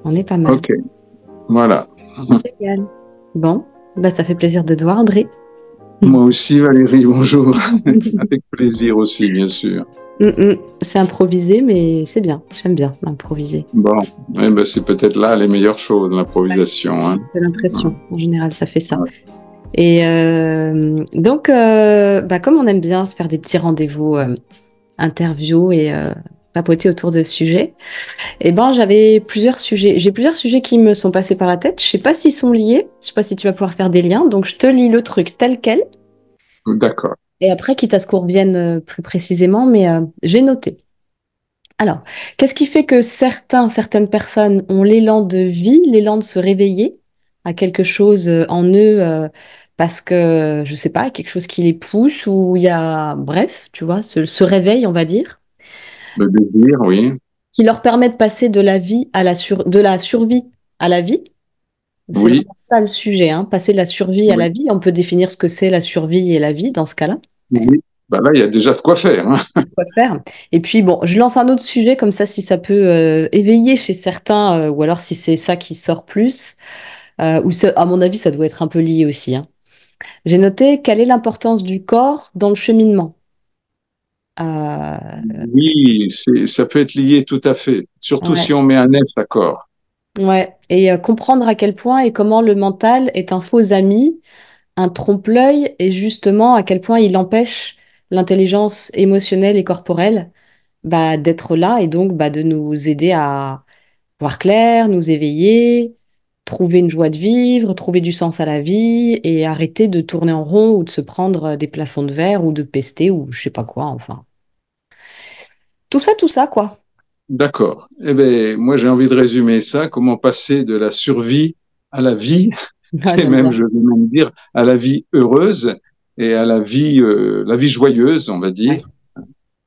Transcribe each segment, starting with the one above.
On est pas mal. Ok, voilà. Génial. Bon, bah, ça fait plaisir de te voir, André. Moi aussi, Valérie, bonjour. Avec plaisir aussi, bien sûr. C'est improvisé, mais c'est bien. J'aime bien improviser. Bon, eh ben, c'est peut-être là les meilleures choses, l'improvisation, hein. J'ai l'impression, en général, ça fait ça. Ouais. Et donc, bah, comme on aime bien se faire des petits rendez-vous, interviews et papoter autour de sujets, eh ben, j'avais plusieurs sujets. J'ai plusieurs sujets qui me sont passés par la tête. Je sais pas s'ils sont liés. Je sais pas si tu vas pouvoir faire des liens. Donc, je te lis le truc tel quel. D'accord, Et après, quitte à ce qu'on revienne plus précisément, mais j'ai noté. Alors, qu'est-ce qui fait que certaines personnes ont l'élan de vie, l'élan de se réveiller à quelque chose en eux, parce que, je sais pas, quelque chose qui les pousse, ou il y a, bref, tu vois, ce réveil, on va dire, le désir, oui. qui leur permet de passer de la vie à de la survie à la vie. C'est Oui, vraiment ça le sujet, hein, passer de la survie à oui, la vie. On peut définir ce que c'est la survie et la vie dans ce cas-là. oui. Bah là, il y a déjà de quoi faire, hein. Quoi faire. Et puis, bon, je lance un autre sujet comme ça, si ça peut éveiller chez certains, ou alors si c'est ça qui sort plus, à mon avis, ça doit être un peu lié aussi, hein. J'ai noté quelle est l'importance du corps dans le cheminement. Oui, ça peut être lié tout à fait, surtout Ouais, si on met un S à corps. ouais. Et comprendre à quel point et comment le mental est un faux ami, un trompe-l'œil, et justement à quel point il empêche l'intelligence émotionnelle et corporelle, bah, d'être là et donc, bah, de nous aider à voir clair, nous éveiller, trouver une joie de vivre, trouver du sens à la vie et arrêter de tourner en rond ou de se prendre des plafonds de verre ou de pester ou je sais pas quoi, enfin. Tout ça, quoi. D'accord. Eh ben, moi, j'ai envie de résumer ça, comment passer de la survie à la vie, Ah, et j'aime même, bien. je vais même dire, à la vie heureuse et à la vie joyeuse, on va Ouais. dire,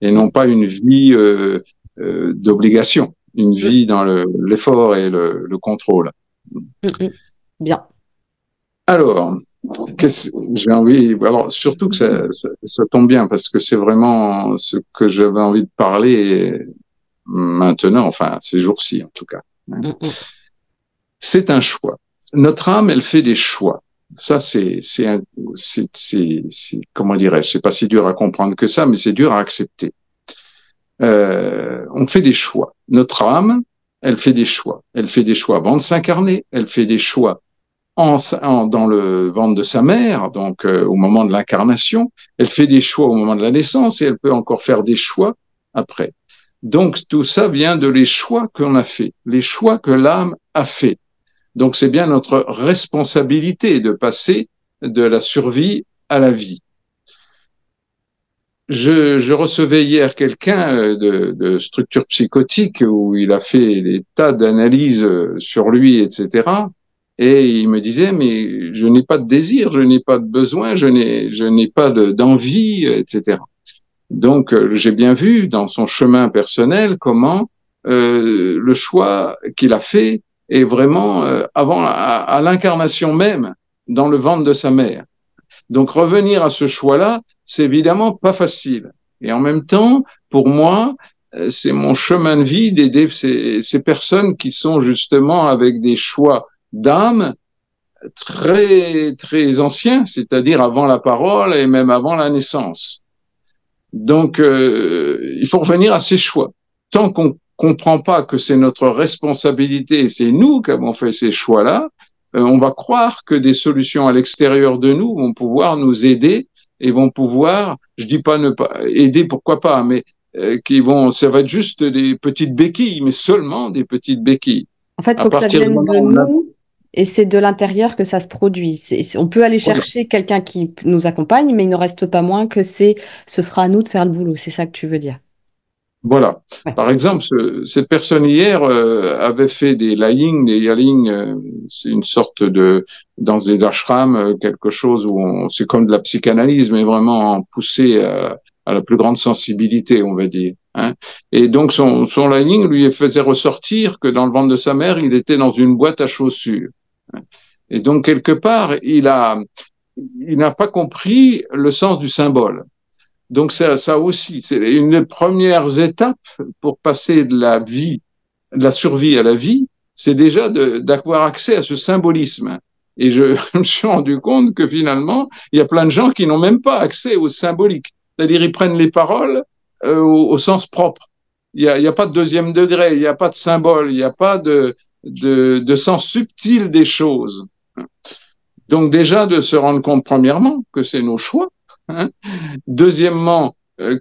et Mm, non pas une vie d'obligation, une mm, vie dans l'effort et le contrôle. mm. Bien. Alors, j'ai envie, alors surtout que ça tombe bien parce que c'est vraiment ce que j'avais envie de parler maintenant, enfin ces jours-ci en tout cas. Mm, mm. C'est un choix. Notre âme, elle fait des choix. Ça, comment dirais-je, c'est pas si dur à comprendre que ça, mais c'est dur à accepter. On fait des choix. Notre âme, elle fait des choix. Elle fait des choix avant de s'incarner. Elle fait des choix dans le ventre de sa mère, donc au moment de l'incarnation. Elle fait des choix au moment de la naissance et elle peut encore faire des choix après. Donc tout ça vient de les choix qu'on a fait, les choix que l'âme a fait. Donc c'est bien notre responsabilité de passer de la survie à la vie. Je recevais hier quelqu'un de structure psychotique où il a fait des tas d'analyses sur lui, etc. Et il me disait, mais je n'ai pas de désir, je n'ai pas de besoin, je n'ai pas d'envie, etc. Donc, j'ai bien vu dans son chemin personnel comment le choix qu'il a fait est vraiment avant à l'incarnation même dans le ventre de sa mère. Donc, revenir à ce choix-là, c'est évidemment pas facile. Et en même temps, pour moi, c'est mon chemin de vie d'aider ces personnes qui sont justement avec des choix d'âme très très anciens, c'est-à-dire avant la parole et même avant la naissance. Donc, il faut revenir à ces choix. Tant qu'on comprend pas que c'est notre responsabilité, c'est nous qui avons fait ces choix-là, on va croire que des solutions à l'extérieur de nous vont pouvoir nous aider et vont pouvoir, je dis pas ne pas aider, pourquoi pas, mais ça va être juste des petites béquilles, mais seulement des petites béquilles. En fait, il À faut que ça partir du vienne moment de où on a, nous et c'est de l'intérieur que ça se produit. On peut aller voilà, chercher quelqu'un qui nous accompagne, mais il ne reste pas moins que ce sera à nous de faire le boulot. C'est ça que tu veux dire. voilà. Ouais. Par exemple, cette personne hier avait fait des lying, des yaling, c'est une sorte de dans des ashrams, quelque chose où c'est comme de la psychanalyse, mais vraiment poussé à la plus grande sensibilité, on va dire, hein. Et donc son lying lui faisait ressortir que dans le ventre de sa mère, il était dans une boîte à chaussures. Et donc quelque part, il n'a pas compris le sens du symbole. Donc ça aussi, c'est une des premières étapes pour passer de la vie, de la survie à la vie, c'est déjà d'avoir accès à ce symbolisme. Et je me suis rendu compte que finalement, il y a plein de gens qui n'ont même pas accès au symbolique. C'est-à-dire, ils prennent les paroles au sens propre. Il y a pas de deuxième degré, il n'y a pas de symbole, il n'y a pas de sens subtil des choses. Donc déjà, de se rendre compte, premièrement, que c'est nos choix. Hein. Deuxièmement,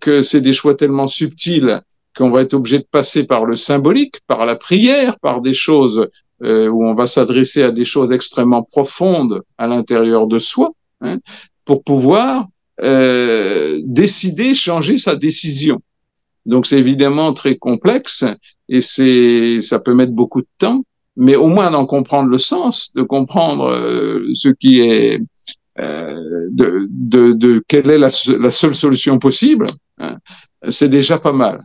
que c'est des choix tellement subtils qu'on va être obligé de passer par le symbolique, par la prière, par des choses où on va s'adresser à des choses extrêmement profondes à l'intérieur de soi, hein, pour pouvoir décider, changer sa décision. Donc c'est évidemment très complexe et ça peut mettre beaucoup de temps, mais au moins d'en comprendre le sens, de comprendre ce qui est quelle est la seule solution possible, hein, c'est déjà pas mal.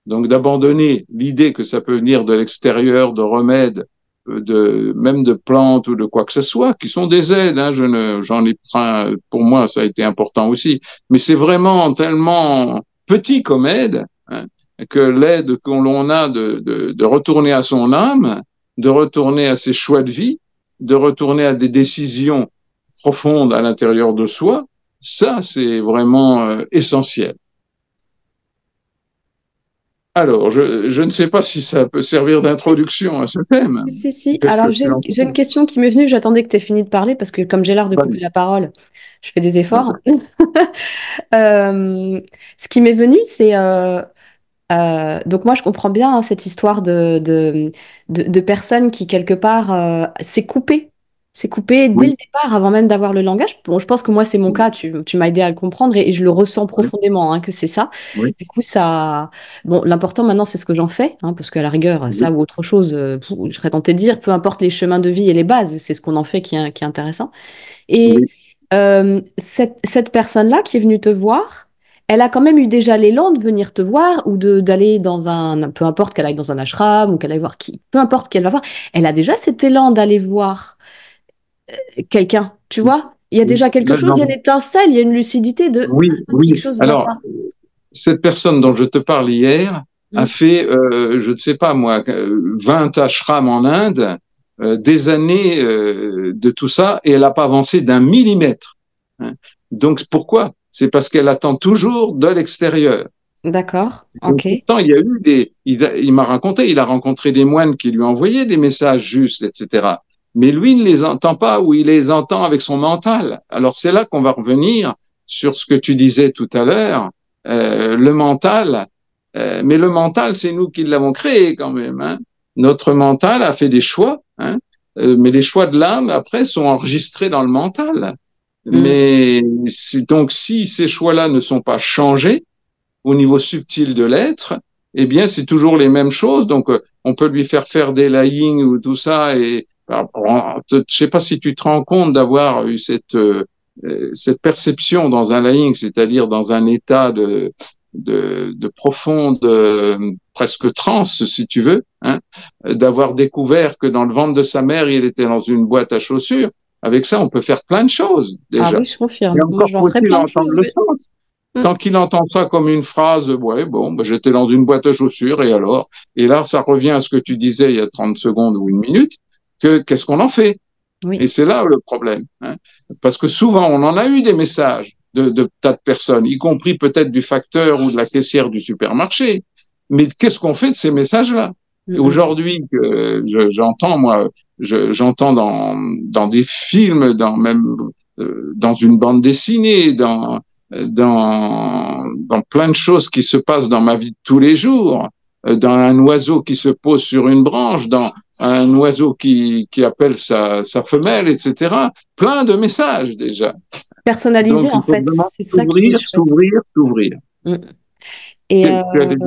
Donc d'abandonner l'idée que ça peut venir de l'extérieur, de remèdes, même de plantes ou de quoi que ce soit, qui sont des aides. Hein, j'en ai pris, pour moi, ça a été important aussi. Mais c'est vraiment tellement petit comme aide, hein, que l'aide que l'on a de retourner à son âme, de retourner à ses choix de vie, de retourner à des décisions profondes à l'intérieur de soi, ça, c'est vraiment essentiel. Alors, je ne sais pas si ça peut servir d'introduction à ce thème. Si, si. Qu'est-ce que Alors, tu en j'ai une penses? question qui m'est venue. J'attendais que tu aies fini de parler parce que comme j'ai l'art de couper la parole, je fais des efforts. Euh, Ce qui m'est venu, c'est donc moi je comprends bien hein, cette histoire de personnes qui quelque part s'est coupé dès Oui, le départ avant même d'avoir le langage. Bon, je pense que moi c'est mon oui, cas, tu m'as aidé à le comprendre et je le ressens oui, profondément hein, que c'est ça. oui, Du coup ça, bon l'important maintenant c'est ce que j'en fais hein, parce qu'à la rigueur oui, ça ou autre chose, je serais tentée de dire peu importe les chemins de vie et les bases, c'est ce qu'on en fait qui est intéressant. Et oui, cette personne-là qui est venue te voir, elle a quand même eu déjà l'élan de venir te voir ou d'aller dans peu importe qu'elle aille dans un ashram ou qu'elle aille voir qui, peu importe qu'elle va voir, elle a déjà cet élan d'aller voir quelqu'un, tu vois? Il y a oui. déjà quelque chose, il y a une étincelle, il y a une lucidité de Oui, oui. quelque chose ne va Alors, pas. cette personne dont je te parle hier a Mm. fait, je ne sais pas moi, 20 ashrams en Inde, des années de tout ça, et elle n'a pas avancé d'un millimètre. Hein. Donc pourquoi? C'est parce qu'elle attend toujours de l'extérieur. D'accord, Donc, ok. pourtant, il y a eu il m'a raconté, il a rencontré des moines qui lui envoyaient des messages justes, etc. Mais lui ne les entend pas ou il les entend avec son mental. Alors c'est là qu'on va revenir sur ce que tu disais tout à l'heure, le mental. Mais le mental, c'est nous qui l'avons créé quand même. Hein. Notre mental a fait des choix, hein, mais les choix de l'âme après sont enregistrés dans le mental. Mm. Mais donc si ces choix-là ne sont pas changés, au niveau subtil de l'être, eh bien, c'est toujours les mêmes choses. Donc, on peut lui faire des lying ou tout ça. Et je sais pas si tu te rends compte d'avoir eu cette perception dans un lying, c'est-à-dire dans un état de profonde, presque transe, si tu veux, hein, d'avoir découvert que dans le ventre de sa mère, il était dans une boîte à chaussures. Avec ça, on peut faire plein de choses Ah oui, déjà. je Et confirme. Moi, encore j'en ferais faut-il plein de entendre choses, le oui. sens. Mm. Tant qu'il entend ça comme une phrase, ouais, bon, bah, j'étais dans une boîte à chaussures et alors? Et là, ça revient à ce que tu disais il y a 30 secondes ou une minute, qu'est-ce qu'on en fait? Et Oui. c'est là le problème. Hein. Parce que souvent, on en a eu des messages de tas de personnes, y compris peut-être du facteur ou de la caissière du supermarché. Mais qu'est-ce qu'on fait de ces messages-là? Mm, mm. Aujourd'hui, j'entends, moi, j'entends dans des films, même dans une bande dessinée, dans plein de choses qui se passent dans ma vie de tous les jours, dans un oiseau qui se pose sur une branche, dans un oiseau qui appelle sa femelle, etc. Plein de messages déjà. Personnalisé, Donc en il faut fait, vraiment c'est ça qui est s'ouvrir, chouette. s'ouvrir, s'ouvrir. Mm. Et Tu as des...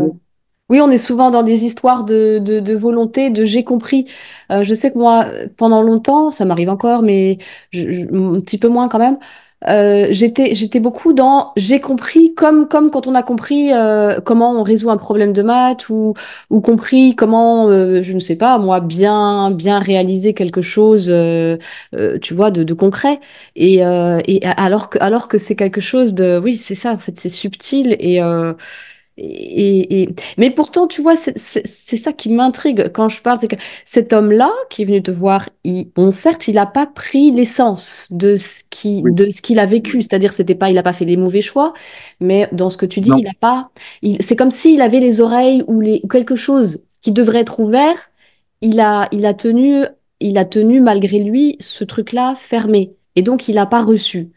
oui, on est souvent dans des histoires de volonté, de j'ai compris. Je sais que moi, pendant longtemps, ça m'arrive encore, mais un petit peu moins quand même. J'étais beaucoup dans j'ai compris comme quand on a compris comment on résout un problème de maths ou compris comment je ne sais pas moi bien réaliser quelque chose tu vois de concret et alors que c'est quelque chose de oui c'est ça en fait c'est subtil Mais pourtant, tu vois, c'est ça qui m'intrigue quand je parle, c'est que cet homme-là qui est venu te voir, bon, certes, il n'a pas pris l'essence Oui, de ce qu'il a oui. vécu, c'est-à-dire, c'était pas, il n'a pas fait les mauvais choix, mais dans ce que tu dis, Non, il a pas, c'est comme s'il avait les oreilles ou quelque chose qui devrait être ouvert, il a, il a tenu, il a tenu malgré lui ce truc-là fermé, et donc il n'a pas reçu.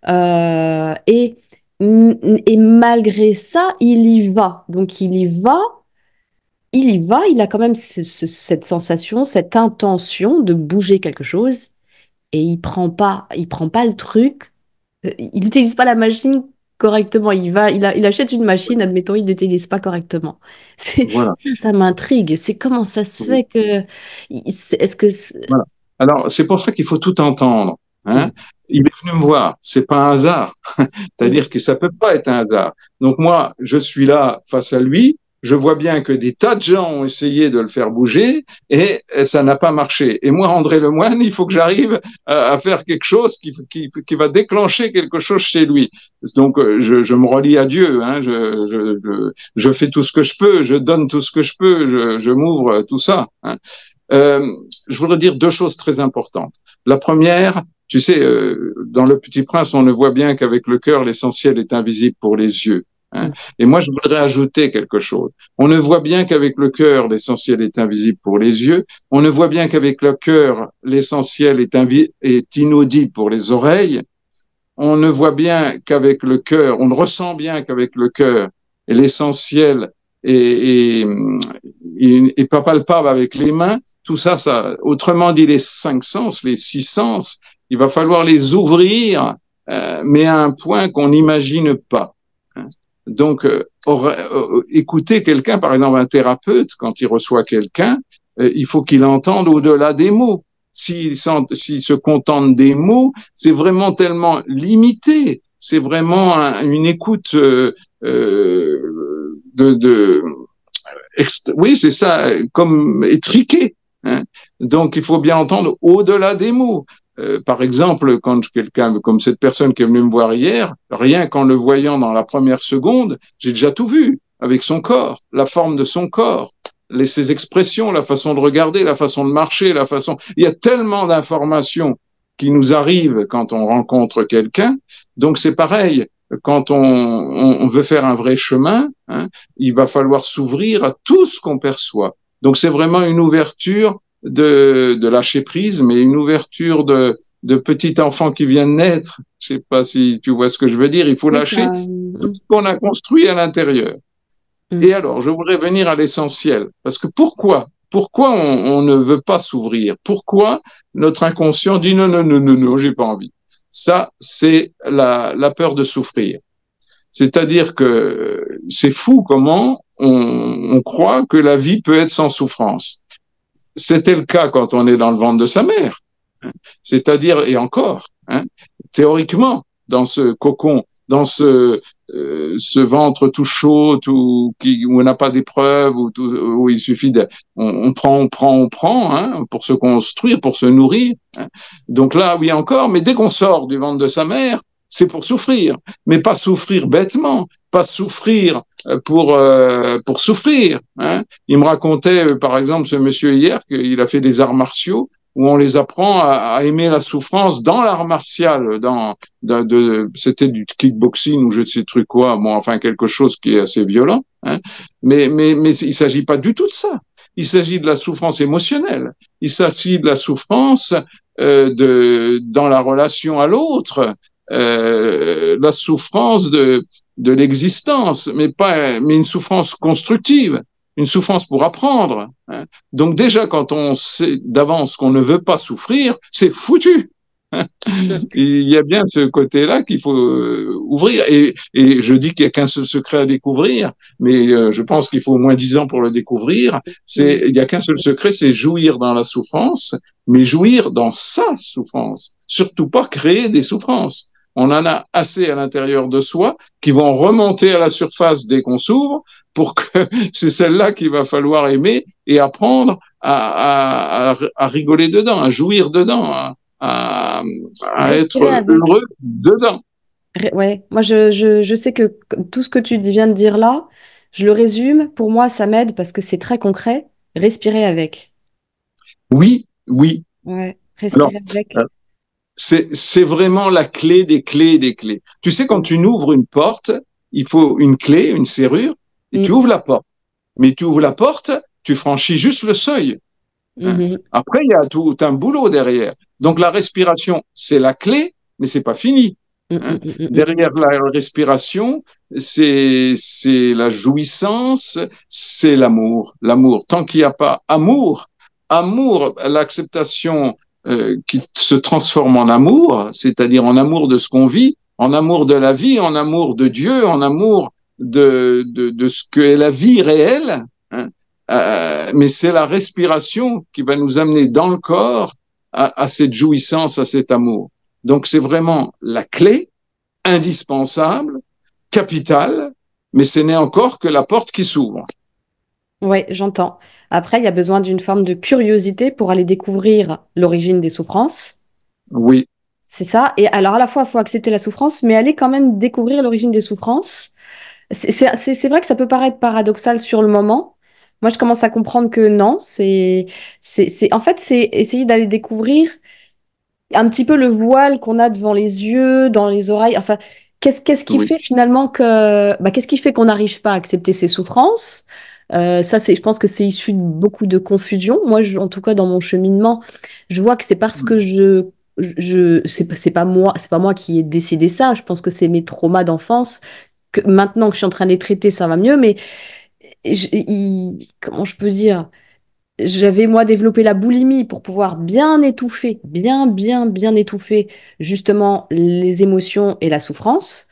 Euh, et, et malgré ça, il y va. Donc il a quand même cette sensation, cette intention de bouger quelque chose et il prend pas le truc, il n'utilise pas la machine correctement. Il achète une machine, admettons, il l'utilise pas correctement. voilà. Ça m'intrigue. C'est comment ça se fait que, est-ce que, Voilà. Alors, c'est pour ça qu'il faut tout entendre. Hein. Mm, Il est venu me voir. C'est pas un hasard. mm, C'est-à-dire que ça peut pas être un hasard. Donc moi, je suis là face à lui. Je vois bien que des tas de gens ont essayé de le faire bouger et ça n'a pas marché. Et moi, André Lemoine, il faut que j'arrive à faire quelque chose qui va déclencher quelque chose chez lui. Donc, je me relie à Dieu. Hein. Je fais tout ce que je peux, je donne tout ce que je peux, je m'ouvre tout ça. Hein. Euh, je voudrais dire deux choses très importantes. La première, tu sais, dans Le Petit Prince, on ne voit bien qu'avec le cœur, l'essentiel est invisible pour les yeux. Hein. mm. Et moi, je voudrais ajouter quelque chose. On ne voit bien qu'avec le cœur, l'essentiel est invisible pour les yeux. On ne voit bien qu'avec le cœur, l'essentiel est inaudible pour les oreilles. On ne voit bien qu'avec le cœur, on ne ressent bien qu'avec le cœur, l'essentiel est pas palpable avec les mains. Tout ça, autrement dit, les cinq sens, les six sens, il va falloir les ouvrir, mais à un point qu'on n'imagine pas. Hein. Donc, écouter quelqu'un, par exemple un thérapeute, quand il reçoit quelqu'un, il faut qu'il entende au-delà des mots. S'il se contente des mots, c'est vraiment tellement limité. C'est vraiment une écoute de oui, c'est ça, comme étriqué. Hein. Donc, il faut bien entendre au-delà des mots. Par exemple, quand quelqu'un, comme cette personne qui est venue me voir hier, rien qu'en le voyant dans la première seconde, j'ai déjà tout vu avec son corps, la forme de son corps, ses expressions, la façon de regarder, la façon de marcher, la façon. Il y a tellement d'informations qui nous arrivent quand on rencontre quelqu'un. Donc, c'est pareil. Quand on veut faire un vrai chemin, hein, il va falloir s'ouvrir à tout ce qu'on perçoit. Donc c'est vraiment une ouverture de lâcher prise, mais une ouverture de petit enfant qui vient de naître. Je sais pas si tu vois ce que je veux dire. Il faut Oui, lâcher ça, tout ce qu'on a construit à l'intérieur. Et mm. alors, je voudrais venir à l'essentiel. Parce que pourquoi on ne veut pas s'ouvrir? Pourquoi notre inconscient dit non, non, non, non, non, j'ai pas envie? Ça, c'est la peur de souffrir. C'est-à-dire que c'est fou comment on croit que la vie peut être sans souffrance. C'était le cas quand on est dans le ventre de sa mère. C'est-à-dire, et encore, hein, théoriquement, dans ce cocon, dans ce ventre tout chaud, où on n'a pas d'épreuve, où il suffit on prend, on prend, hein, pour se construire, pour se nourrir. Hein. Donc là, oui encore, mais dès qu'on sort du ventre de sa mère, c'est pour souffrir, mais pas souffrir bêtement, pas souffrir pour souffrir. Hein. Il me racontait, par exemple, ce monsieur hier, qu'il a fait des arts martiaux, où on les apprend à aimer la souffrance dans l'art martial, c'était du kickboxing ou je ne sais truc quoi, bon, enfin quelque chose qui est assez violent, hein. Mais il s'agit pas du tout de ça. Il s'agit de la souffrance émotionnelle. Il s'agit de la souffrance dans la relation à l'autre, la souffrance de l'existence, mais une souffrance constructive, une souffrance pour apprendre. Hein. Donc déjà, quand on sait d'avance qu'on ne veut pas souffrir, c'est foutu. Il y a bien ce côté-là qu'il faut ouvrir. Et je dis qu'il n'y a qu'un seul secret à découvrir, mais je pense qu'il faut au moins 10 ans pour le découvrir. Il n'y a qu'un seul secret, c'est jouir dans la souffrance, mais jouir dans sa souffrance. Surtout pas créer des souffrances. On en a assez à l'intérieur de soi qui vont remonter à la surface dès qu'on s'ouvre pour que c'est celle-là qu'il va falloir aimer et apprendre à rigoler dedans, à jouir dedans, à, à Respirer être avec. heureux dedans. Ouais, moi je sais que tout ce que tu viens de dire là, Je le résume, pour moi, ça m'aide parce que c'est très concret. Respirer avec. Oui, oui. Ouais, Alors, respirer euh, avec. c'est vraiment la clé des clés des clés. Tu sais, quand tu ouvres une porte, il faut une clé, une serrure, et tu Mm. ouvres la porte. Mais tu ouvres la porte, tu franchis juste le seuil. Hein. Mhm. Après, il y a tout un boulot derrière. Donc la respiration, c'est la clé, mais c'est pas fini. Mm, Hein. mm, mm, mm, Derrière la respiration, c'est la jouissance, c'est l'amour. L'amour. Tant qu'il n'y a pas amour, amour, l'acceptation qui se transforme en amour, c'est-à-dire en amour de ce qu'on vit, en amour de la vie, en amour de Dieu, en amour de ce qu'est la vie réelle. Hein. Mais c'est la respiration qui va nous amener dans le corps à cette jouissance, à cet amour. Donc c'est vraiment la clé indispensable, capitale, mais ce n'est encore que la porte qui s'ouvre. Ouais, j'entends. Après, il y a besoin d'une forme de curiosité pour aller découvrir l'origine des souffrances. Oui, C'est ça. Et alors, à la fois, il faut accepter la souffrance, mais aller quand même découvrir l'origine des souffrances. C'est vrai que ça peut paraître paradoxal sur le moment. Moi, je commence à comprendre que non, en fait, c'est essayer d'aller découvrir un petit peu le voile qu'on a devant les yeux, dans les oreilles. Enfin, qu'est-ce qui oui, fait finalement qu'est-ce qui fait qu'on n'arrive pas à accepter ces souffrances? Ça, je pense que c'est issu de beaucoup de confusion. Moi, en tout cas, dans mon cheminement, je vois que c'est parce que c'est pas moi qui ai décidé ça. Je pense que c'est mes traumas d'enfance. Que maintenant que je suis en train de les traiter, ça va mieux. Mais comment je peux dire? J'avais moi développé la boulimie pour pouvoir bien étouffer, bien étouffer justement les émotions et la souffrance.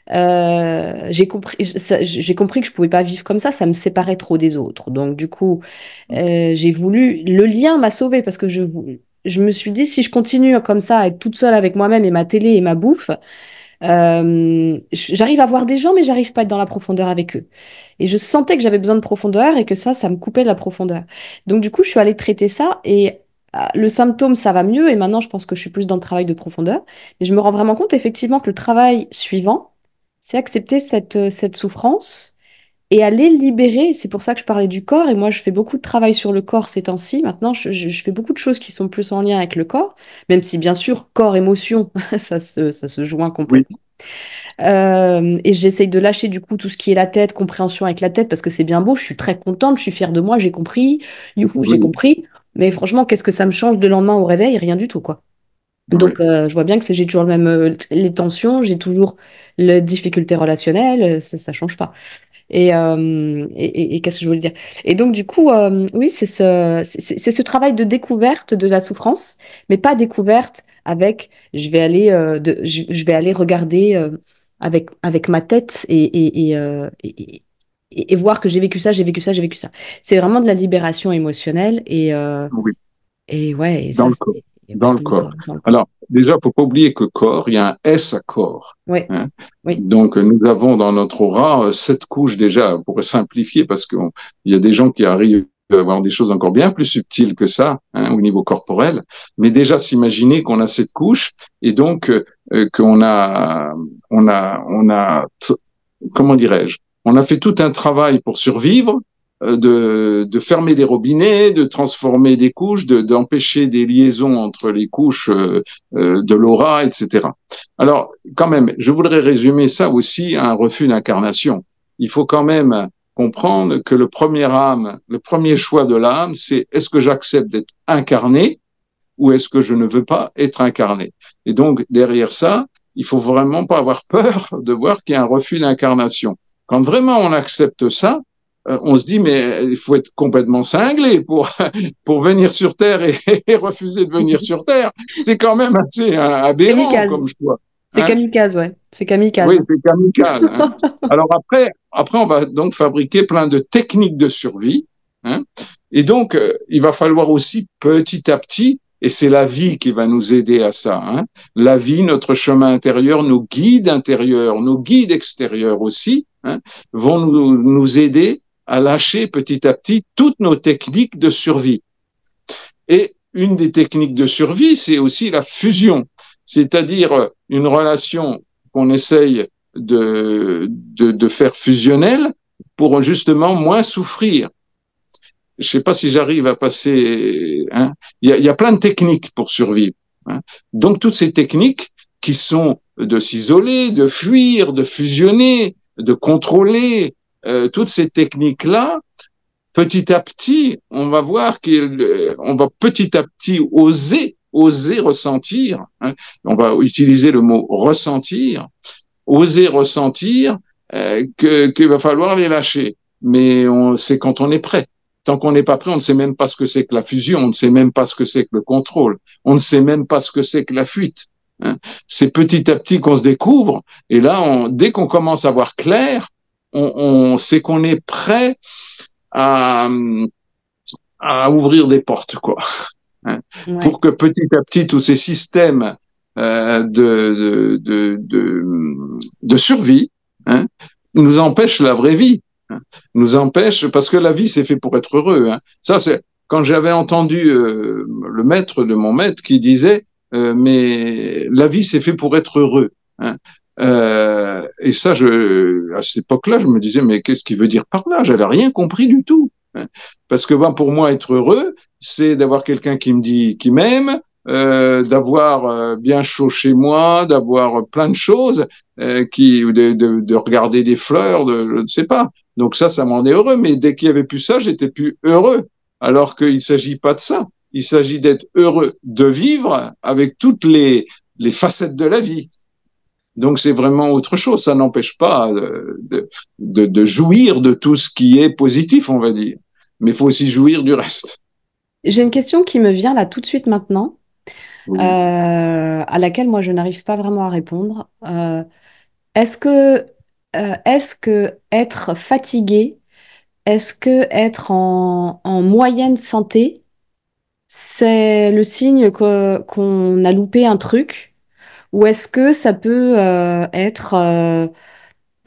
J'ai compris que je pouvais pas vivre comme ça me séparait trop des autres. Donc du coup, j'ai voulu, le lien m'a sauvée parce que je me suis dit si je continue comme ça à être toute seule avec moi-même et ma télé et ma bouffe, j'arrive à voir des gens, mais j'arrive pas à être dans la profondeur avec eux. Et je sentais que j'avais besoin de profondeur et que ça me coupait de la profondeur. Donc du coup, je suis allée traiter ça et le symptôme, ça va mieux. Et maintenant, je pense que je suis plus dans le travail de profondeur. Et je me rends vraiment compte effectivement que le travail suivant, c'est accepter cette souffrance et aller libérer. C'est pour ça que je parlais du corps. Et moi, je fais beaucoup de travail sur le corps ces temps-ci. Maintenant, je fais beaucoup de choses qui sont plus en lien avec le corps, même si bien sûr, corps-émotion, ça se joint oui, complètement. Et j'essaye de lâcher du coup tout ce qui est la tête, compréhension avec la tête, parce que c'est bien beau, je suis très contente, je suis fière de moi, j'ai compris, youhou, j'ai oui, compris. Mais franchement, qu'est-ce que ça me change de lendemain au réveil? Rien du tout, quoi. oui, Donc, je vois bien que j'ai toujours le même, les tensions, j'ai toujours les difficultés relationnelles, ça change pas. Et qu'est-ce que je voulais dire? Et donc, du coup, oui, c'est ce travail de découverte de la souffrance, mais pas découverte avec je vais aller regarder avec ma tête et voir que j'ai vécu ça, j'ai vécu ça, j'ai vécu ça. C'est vraiment de la libération émotionnelle oui, et ouais, et dans ça, le corps, ouais, dans le dans le corps. corps, dans le corps. Alors, déjà, faut pas oublier que corps, il y a un S à corps. Oui, Hein. oui, Donc, nous avons dans notre aura 7 couches déjà, pour simplifier, parce qu'il y a des gens qui arrivent à avoir des choses encore bien plus subtiles que ça, hein, au niveau corporel. Mais déjà, s'imaginer qu'on a 7 couches et donc qu'on comment dirais-je, on a fait tout un travail pour survivre, de fermer des robinets, de transformer des couches, d'empêcher des liaisons entre les couches de l'aura, etc. Alors, quand même, je voudrais résumer ça aussi à un refus d'incarnation. Il faut quand même comprendre que le premier choix de l'âme, c'est est-ce que j'accepte d'être incarné ou est-ce que je ne veux pas être incarné? Et donc, derrière ça, il faut vraiment pas avoir peur de voir qu'il y a un refus d'incarnation. Quand vraiment on accepte ça, on se dit, mais il faut être complètement cinglé pour venir sur Terre et refuser de venir sur Terre. C'est quand même assez aberrant kamikaze. comme choix. C'est Hein. kamikaze, ouais. C'est Oui, kamikaze. c'est kamikaze. Hein. Alors après, on va donc fabriquer plein de techniques de survie. Hein. Et donc, il va falloir aussi petit à petit, et c'est la vie qui va nous aider à ça. Hein. La vie, notre chemin intérieur, nos guides extérieurs aussi, hein, vont nous aider à lâcher petit à petit toutes nos techniques de survie. Et une des techniques de survie, c'est aussi la fusion, c'est-à-dire une relation qu'on essaye de faire fusionnelle, pour justement moins souffrir. Je sais pas si j'arrive à passer. Hein. Il y a plein de techniques pour survivre. Hein. Donc toutes ces techniques qui sont de s'isoler, de fuir, de fusionner, de contrôler, toutes ces techniques-là, petit à petit, on va voir qu'on va petit à petit oser ressentir. Hein. On va utiliser le mot ressentir, oser ressentir qu'il va falloir les lâcher. Mais c'est quand on est prêt. Tant qu'on n'est pas prêt, on ne sait même pas ce que c'est que la fusion, on ne sait même pas ce que c'est que le contrôle, on ne sait même pas ce que c'est que la fuite. Hein. C'est petit à petit qu'on se découvre, et là, dès qu'on commence à voir clair, on sait qu'on est prêt à, à ouvrir des portes, quoi. Hein. Ouais. Pour que petit à petit, tous ces systèmes de survie, hein, nous empêchent la vraie vie, hein, nous empêchent, parce que la vie, c'est fait pour être heureux. Hein. Ça, c'est quand j'avais entendu le maître de mon maître qui disait, mais la vie, c'est fait pour être heureux. Hein. Et ça, à cette époque-là, je me disais, mais qu'est-ce qu'il veut dire par là? J'avais rien compris du tout. Hein. Parce que ben, pour moi, être heureux, c'est d'avoir quelqu'un qui me dit qui m'aime, d'avoir bien chaud chez moi, d'avoir plein de choses, de regarder des fleurs, je ne sais pas. Donc ça me rendait heureux. Mais dès qu'il y avait plus ça, j'étais plus heureux. Alors qu'il s'agit pas de ça. Il s'agit d'être heureux de vivre avec toutes les facettes de la vie. Donc c'est vraiment autre chose. Ça n'empêche pas de jouir de tout ce qui est positif, on va dire. Mais il faut aussi jouir du reste. J'ai une question qui me vient là tout de suite maintenant, Oui. à laquelle moi je n'arrive pas vraiment à répondre. Est-ce que, est-ce que être fatigué, est-ce que être en moyenne santé, c'est le signe qu'on a loupé un truc? Ou est-ce que ça peut être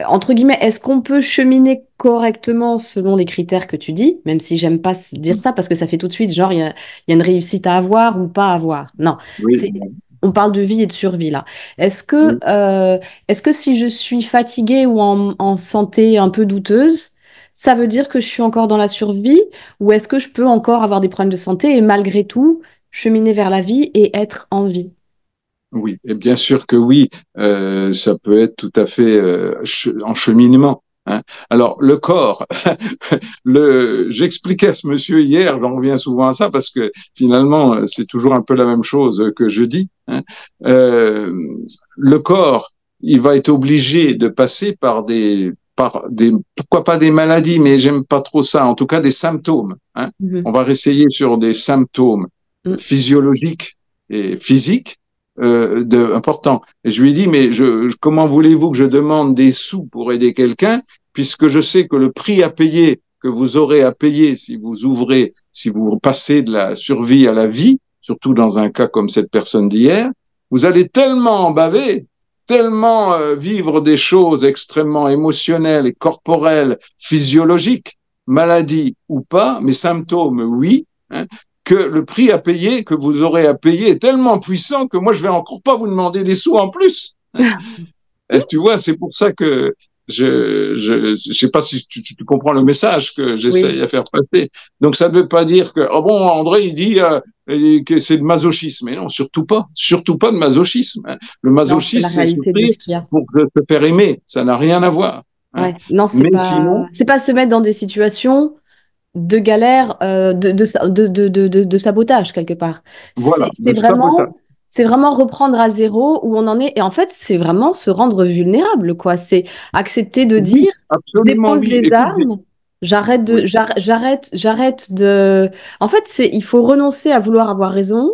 entre guillemets, est-ce qu'on peut cheminer correctement selon les critères que tu dis, même si j'aime pas dire ça parce que ça fait tout de suite genre il y a une réussite à avoir ou pas à avoir. Non, Oui, c'est on parle de vie et de survie là. oui, Est-ce que si je suis fatiguée ou en santé un peu douteuse, ça veut dire que je suis encore dans la survie ou est-ce que je peux encore avoir des problèmes de santé et malgré tout cheminer vers la vie et être en vie? oui. Et bien sûr que oui, ça peut être tout à fait en cheminement. Hein. Alors, le corps, j'expliquais à ce monsieur hier, j'en reviens souvent à ça parce que finalement, c'est toujours un peu la même chose que je dis. Hein. Euh, le corps, il va être obligé de passer pourquoi pas des maladies, mais j'aime pas trop ça, en tout cas des symptômes. Hein. On Mhm. va réessayer sur des symptômes Mm. physiologiques et physiques important. Et je lui ai dit, mais comment voulez-vous que je demande des sous pour aider quelqu'un, puisque je sais que le prix à payer, que vous aurez à payer si vous ouvrez, si vous passez de la survie à la vie, surtout dans un cas comme cette personne d'hier, vous allez tellement en baver, tellement vivre des choses extrêmement émotionnelles et corporelles, physiologiques, maladie ou pas, mais symptômes, oui, hein, que le prix à payer, que vous aurez à payer, est tellement puissant que moi, je vais encore pas vous demander des sous en plus. Et tu vois, c'est pour ça que je sais pas si tu comprends le message que j'essaye Oui. à faire passer. Donc, ça ne veut pas dire que, oh bon, André, il dit que c'est de masochisme. Mais non, surtout pas de masochisme. Hein. Le Non, c'est la masochisme, c'est réalité de souffrir ce qu'il y a. pour te faire aimer. Ça n'a rien à voir. Hein. Ouais. Non, Mais sinon, c'est pas se mettre dans des situations de galère, de sabotage quelque part. voilà, de sabotage. C'est vraiment reprendre à zéro où on en est. Et en fait, c'est vraiment se rendre vulnérable, quoi. C'est accepter de Oui, dire, je absolument dépose oui. les Écoute, armes, oui, j'arrête de. En fait, il faut renoncer à vouloir avoir raison.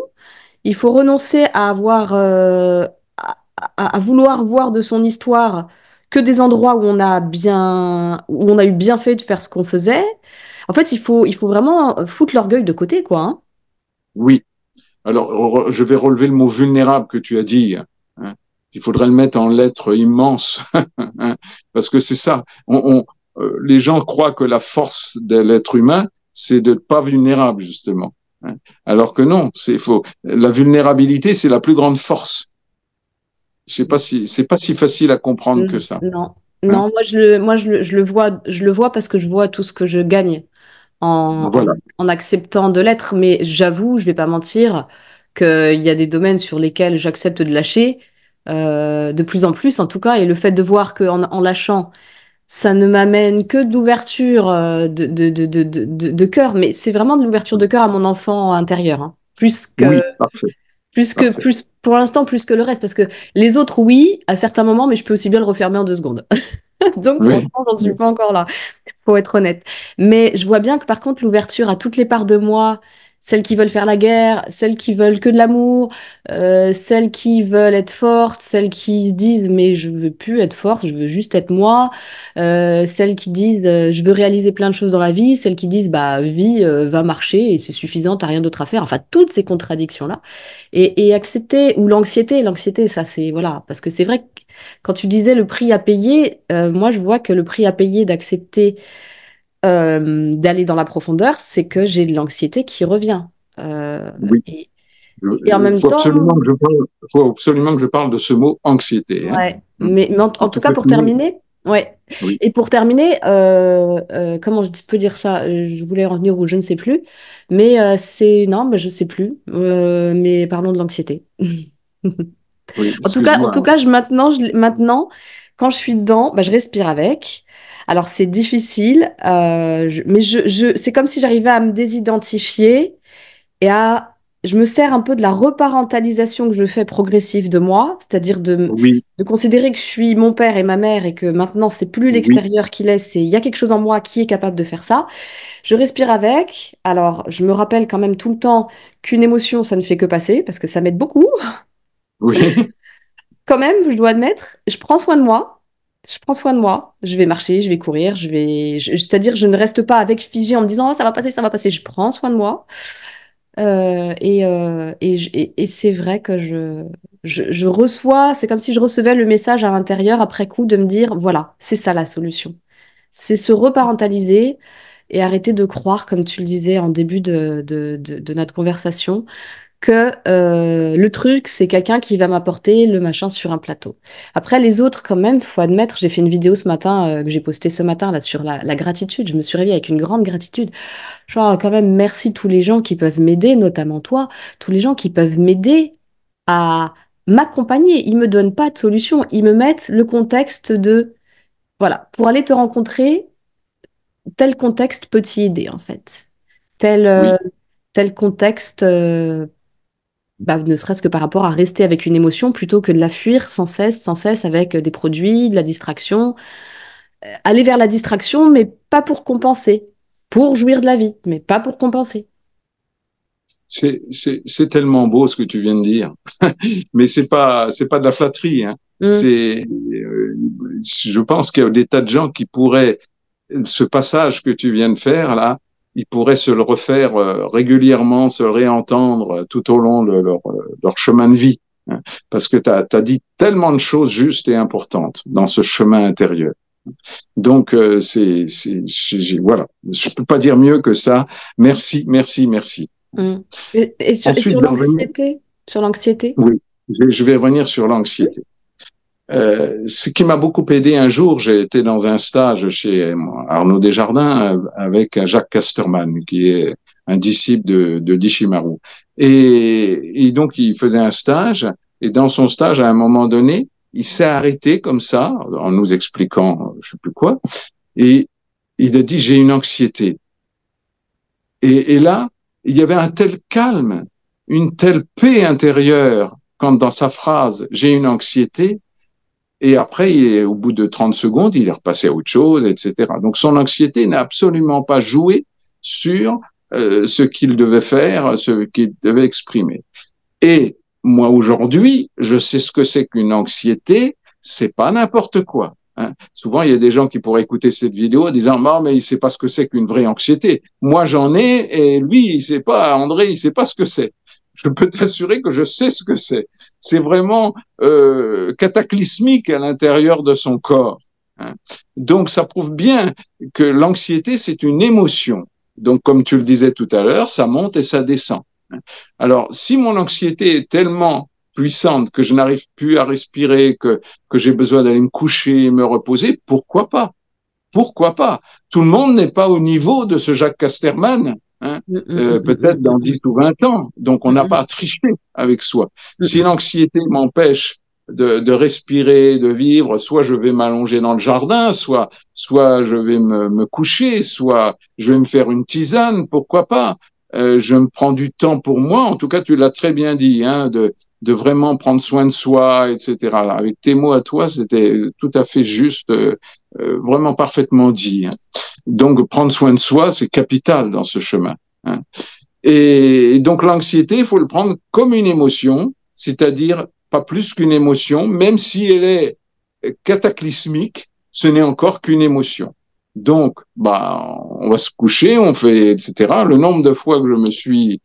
Il faut renoncer à avoir, à vouloir voir de son histoire que des endroits où on a eu bien fait de faire ce qu'on faisait. En fait, il faut vraiment foutre l'orgueil de côté, quoi. Hein. oui. Alors, je vais relever le mot vulnérable que tu as dit. Hein. Il faudrait le mettre en lettres immenses, hein, parce que c'est ça. Les gens croient que la force de l'être humain, c'est de ne pas vulnérable, justement. Hein. Alors que non, c'est faux. La vulnérabilité, c'est la plus grande force. C'est pas si facile à comprendre que ça. Non. Hein. Non, je le vois parce que je vois tout ce que je gagne Voilà. en acceptant de l'être. Mais j'avoue, je vais pas mentir, qu'il y a des domaines sur lesquels j'accepte de lâcher, de plus en plus en tout cas. Et le fait de voir en lâchant, ça ne m'amène que de l'ouverture de cœur. Mais c'est vraiment de l'ouverture de cœur à mon enfant intérieur, hein. Oui, parfait, parfait. Pour l'instant, plus que le reste. Parce que les autres, oui, à certains moments, mais je peux aussi bien le refermer en 2 secondes. Donc, Oui, franchement, j'en suis oui, pas encore là, faut être honnête. Mais je vois bien que par contre, l'ouverture à toutes les parts de moi, celles qui veulent faire la guerre, celles qui veulent que de l'amour, celles qui veulent être fortes, celles qui se disent mais je veux plus être forte, je veux juste être moi, celles qui disent je veux réaliser plein de choses dans la vie, celles qui disent bah vie va marcher et c'est suffisant, t'as rien d'autre à faire. Enfin, toutes ces contradictions-là et accepter ou l'anxiété, ça c'est voilà, parce que c'est vrai que quand tu disais le prix à payer, moi je vois que le prix à payer d'accepter d'aller dans la profondeur, c'est que j'ai de l'anxiété qui revient. Euh, oui. et en Il même temps, faut absolument que je parle de ce mot anxiété. Hein. ouais. Hum. Mais en tout Parce cas, que pour sinon, terminer, ouais. oui, Et pour terminer, comment je peux dire ça? Je voulais en venir où je ne sais plus, mais c'est non, mais je sais plus. Mais parlons de l'anxiété. oui, En tout excuse-moi. cas, maintenant, quand je suis dedans, bah, je respire avec. Alors, c'est difficile, mais c'est comme si j'arrivais à me désidentifier et je me sers un peu de la reparentalisation que je fais progressive de moi, c'est-à-dire Oui, de considérer que je suis mon père et ma mère et que maintenant, c'est plus oui, l'extérieur qui laisse, il y a quelque chose en moi qui est capable de faire ça. Je respire avec. Alors, je me rappelle quand même tout le temps qu'une émotion, ça ne fait que passer parce que ça m'aide beaucoup. oui, Quand même, je dois admettre, je prends soin de moi. Je prends soin de moi. Je vais marcher, je vais courir, c'est-à-dire, je ne reste pas avec figé en me disant, oh, ça va passer, ça va passer. Je prends soin de moi. Et c'est vrai que je reçois, c'est comme si je recevais le message à l'intérieur après coup de me dire, voilà, c'est ça la solution. C'est se reparentaliser et arrêter de croire, comme tu le disais en début de notre conversation, que le truc, c'est quelqu'un qui va m'apporter le machin sur un plateau. Après, les autres, quand même, faut admettre, j'ai fait une vidéo ce matin, que j'ai postée ce matin, là, sur la gratitude. Je me suis réveillée avec une grande gratitude. Genre, quand même, merci tous les gens qui peuvent m'aider, notamment toi, tous les gens qui peuvent m'aider à m'accompagner. Ils me donnent pas de solution, ils me mettent le contexte de, voilà, pour aller te rencontrer, tel contexte peut t'y aider, en fait. Tel, oui. tel contexte, bah, ne serait-ce que par rapport à rester avec une émotion plutôt que de la fuir sans cesse avec des produits, de la distraction. Aller vers la distraction, mais pas pour compenser. Pour jouir de la vie, mais pas pour compenser. C'est tellement beau ce que tu viens de dire. Mais c'est pas de la flatterie. Hein. Mm, C'est, je pense qu'il y a des tas de gens qui pourraient, ce passage que tu viens de faire là, ils pourraient se le refaire régulièrement, se réentendre tout au long de leur chemin de vie. Hein. Parce que tu as dit tellement de choses justes et importantes dans ce chemin intérieur. Donc, voilà, je peux pas dire mieux que ça. Merci, merci, merci. mm. Et Ensuite, sur l'anxiété, oui, je vais revenir sur l'anxiété. Ce qui m'a beaucoup aidé un jour, j'ai été dans un stage chez Arnaud Desjardins avec Jacques Casterman, qui est un disciple de d'Ishimaru. Et donc, il faisait un stage, et dans son stage, à un moment donné, il s'est arrêté comme ça, en nous expliquant, je sais plus quoi, et il a dit, j'ai une anxiété. Et là, il y avait un tel calme, une telle paix intérieure, quand dans sa phrase, j'ai une anxiété, et après, au bout de 30 secondes, il est repassé à autre chose, etc. Donc son anxiété n'a absolument pas joué sur ce qu'il devait faire, ce qu'il devait exprimer. Et moi, aujourd'hui, je sais ce que c'est qu'une anxiété, c'est pas n'importe quoi. Hein. Souvent, il y a des gens qui pourraient écouter cette vidéo en disant, non, mais il sait pas ce que c'est qu'une vraie anxiété. Moi, j'en ai, et lui, il sait pas, André, il sait pas ce que c'est. Je peux t'assurer que je sais ce que c'est. C'est vraiment cataclysmique à l'intérieur de son corps. Hein. Donc, ça prouve bien que l'anxiété, c'est une émotion. Donc, comme tu le disais tout à l'heure, ça monte et ça descend. Alors, si mon anxiété est tellement puissante, que je n'arrive plus à respirer, que j'ai besoin d'aller me coucher et me reposer, pourquoi pas? Pourquoi pas? Tout le monde n'est pas au niveau de ce Jacques Casterman, hein, peut-être dans 10 ou 20 ans. Donc, on n'a pas à tricher avec soi. Si l'anxiété m'empêche de respirer, de vivre, soit je vais m'allonger dans le jardin, soit je vais me coucher, soit je vais me faire une tisane, pourquoi pas? Je me prends du temps pour moi. En tout cas, tu l'as très bien dit, hein, de vraiment prendre soin de soi, etc. Avec tes mots à toi, c'était tout à fait juste, vraiment parfaitement dit, hein. Donc, prendre soin de soi, c'est capital dans ce chemin, hein. Et donc, l'anxiété, il faut le prendre comme une émotion, c'est-à-dire pas plus qu'une émotion, même si elle est cataclysmique, ce n'est encore qu'une émotion. Donc, bah, on va se coucher, on fait, etc. Le nombre de fois que je me suis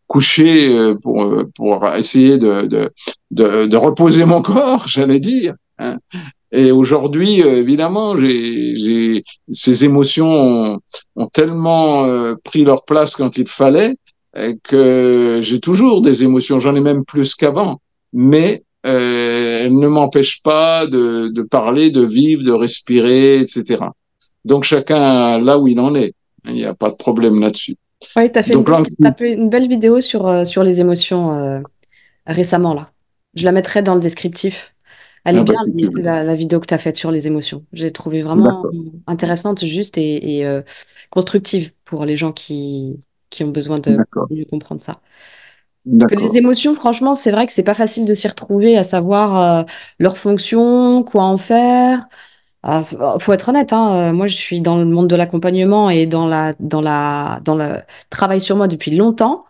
couché pour essayer de reposer mon corps, j'allais dire, hein. Et aujourd'hui, évidemment, ces émotions ont tellement pris leur place quand il fallait que j'ai toujours des émotions. J'en ai même plus qu'avant, mais elles ne m'empêchent pas de parler, de vivre, de respirer, etc. Donc chacun là où il en est, il n'y a pas de problème là-dessus. Oui, Donc t'as fait une belle vidéo sur les émotions récemment, là. Je la mettrai dans le descriptif. Elle est ah bah, bien, si tu veux. la vidéo que tu as faite sur les émotions. J'ai trouvé vraiment D'accord, intéressante, juste et constructive pour les gens qui ont besoin de d'accord, mieux comprendre ça. Parce que les d'accord. émotions, franchement, c'est vrai que c'est pas facile de s'y retrouver, à savoir leur fonction, quoi en faire. Ah, faut être honnête, hein, moi je suis dans le monde de l'accompagnement et dans le travail sur moi depuis longtemps.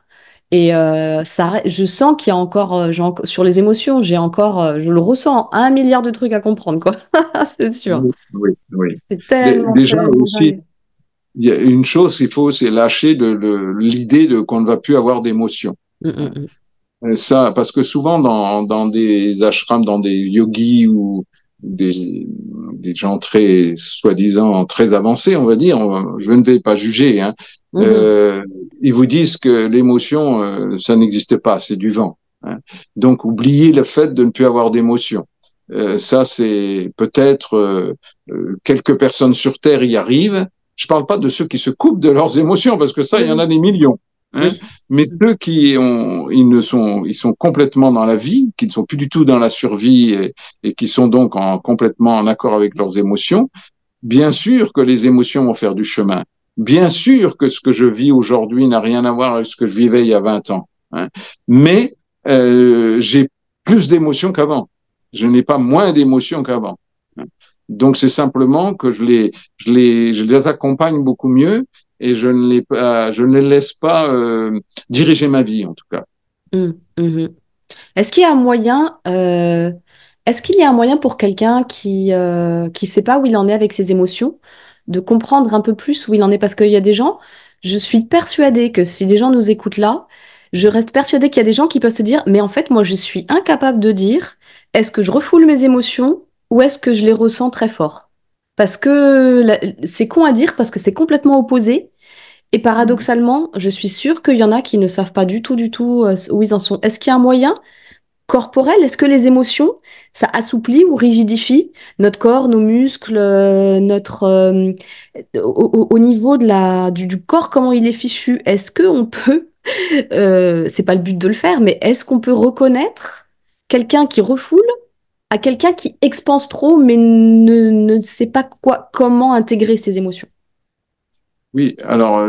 Et je sens qu'il y a encore, sur les émotions, je le ressens, 1 milliard de trucs à comprendre, quoi. C'est sûr. Oui, oui, oui. C'est tellement, Déjà tellement aussi, dingue. il y a une chose qu'il faut, c'est lâcher l'idée de qu'on ne va plus avoir d'émotions. Mm, mm, mm. Ça, parce que souvent dans des ashrams, dans des yogis ou des gens très, soi-disant, très avancés, on va dire, je ne vais pas juger, hein, Mhm. euh, ils vous disent que l'émotion, ça n'existe pas, c'est du vent, hein. Donc, oubliez le fait de ne plus avoir d'émotion. Ça, c'est peut-être quelques personnes sur Terre y arrivent. Je parle pas de ceux qui se coupent de leurs émotions, parce que ça, il y en a Mhm. des millions, hein. Oui. Mais ceux ils sont complètement dans la vie, qui ne sont plus du tout dans la survie et qui sont donc complètement en accord avec leurs émotions. Bien sûr que les émotions vont faire du chemin. Bien sûr que ce que je vis aujourd'hui n'a rien à voir avec ce que je vivais il y a 20 ans, hein. Mais j'ai plus d'émotions qu'avant. Je n'ai pas moins d'émotions qu'avant, hein. Donc c'est simplement que je les accompagne beaucoup mieux et je ne les laisse pas diriger ma vie en tout cas. Mm, mhm. Est-ce qu'il y a un moyen, est-ce qu'il y a un moyen pour quelqu'un qui sait pas où il en est avec ses émotions, de comprendre un peu plus où il en est? Parce qu'il y a des gens, je suis persuadée que si des gens nous écoutent là, je reste persuadée qu'il y a des gens qui peuvent se dire, mais en fait, moi, je suis incapable de dire, est-ce que je refoule mes émotions ou est-ce que je les ressens très fort? Parce que c'est con à dire, parce que c'est complètement opposé. Et paradoxalement, je suis sûre qu'il y en a qui ne savent pas du tout où ils en sont. Est-ce qu'il y a un moyen corporel? Est-ce que les émotions, ça assouplit ou rigidifie notre corps, nos muscles, au niveau du corps, comment il est fichu? Est-ce que on peut, c'est pas le but de le faire, mais est-ce qu'on peut reconnaître quelqu'un qui refoule à quelqu'un qui expanse trop, mais ne sait pas comment intégrer ses émotions? Oui, alors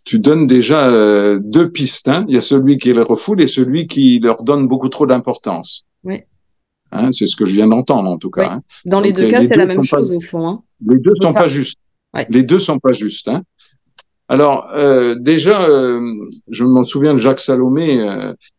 tu donnes déjà deux pistes, hein. Il y a celui qui les refoule et celui qui leur donne beaucoup trop d'importance, Oui, hein. C'est ce que je viens d'entendre en tout cas, oui. hein. Dans les Donc deux cas, c'est la même pas, chose au fond, hein. les deux On peut sont pas. pas justes. Ouais. Les deux sont pas justes, hein. Alors déjà, je me souviens de Jacques Salomé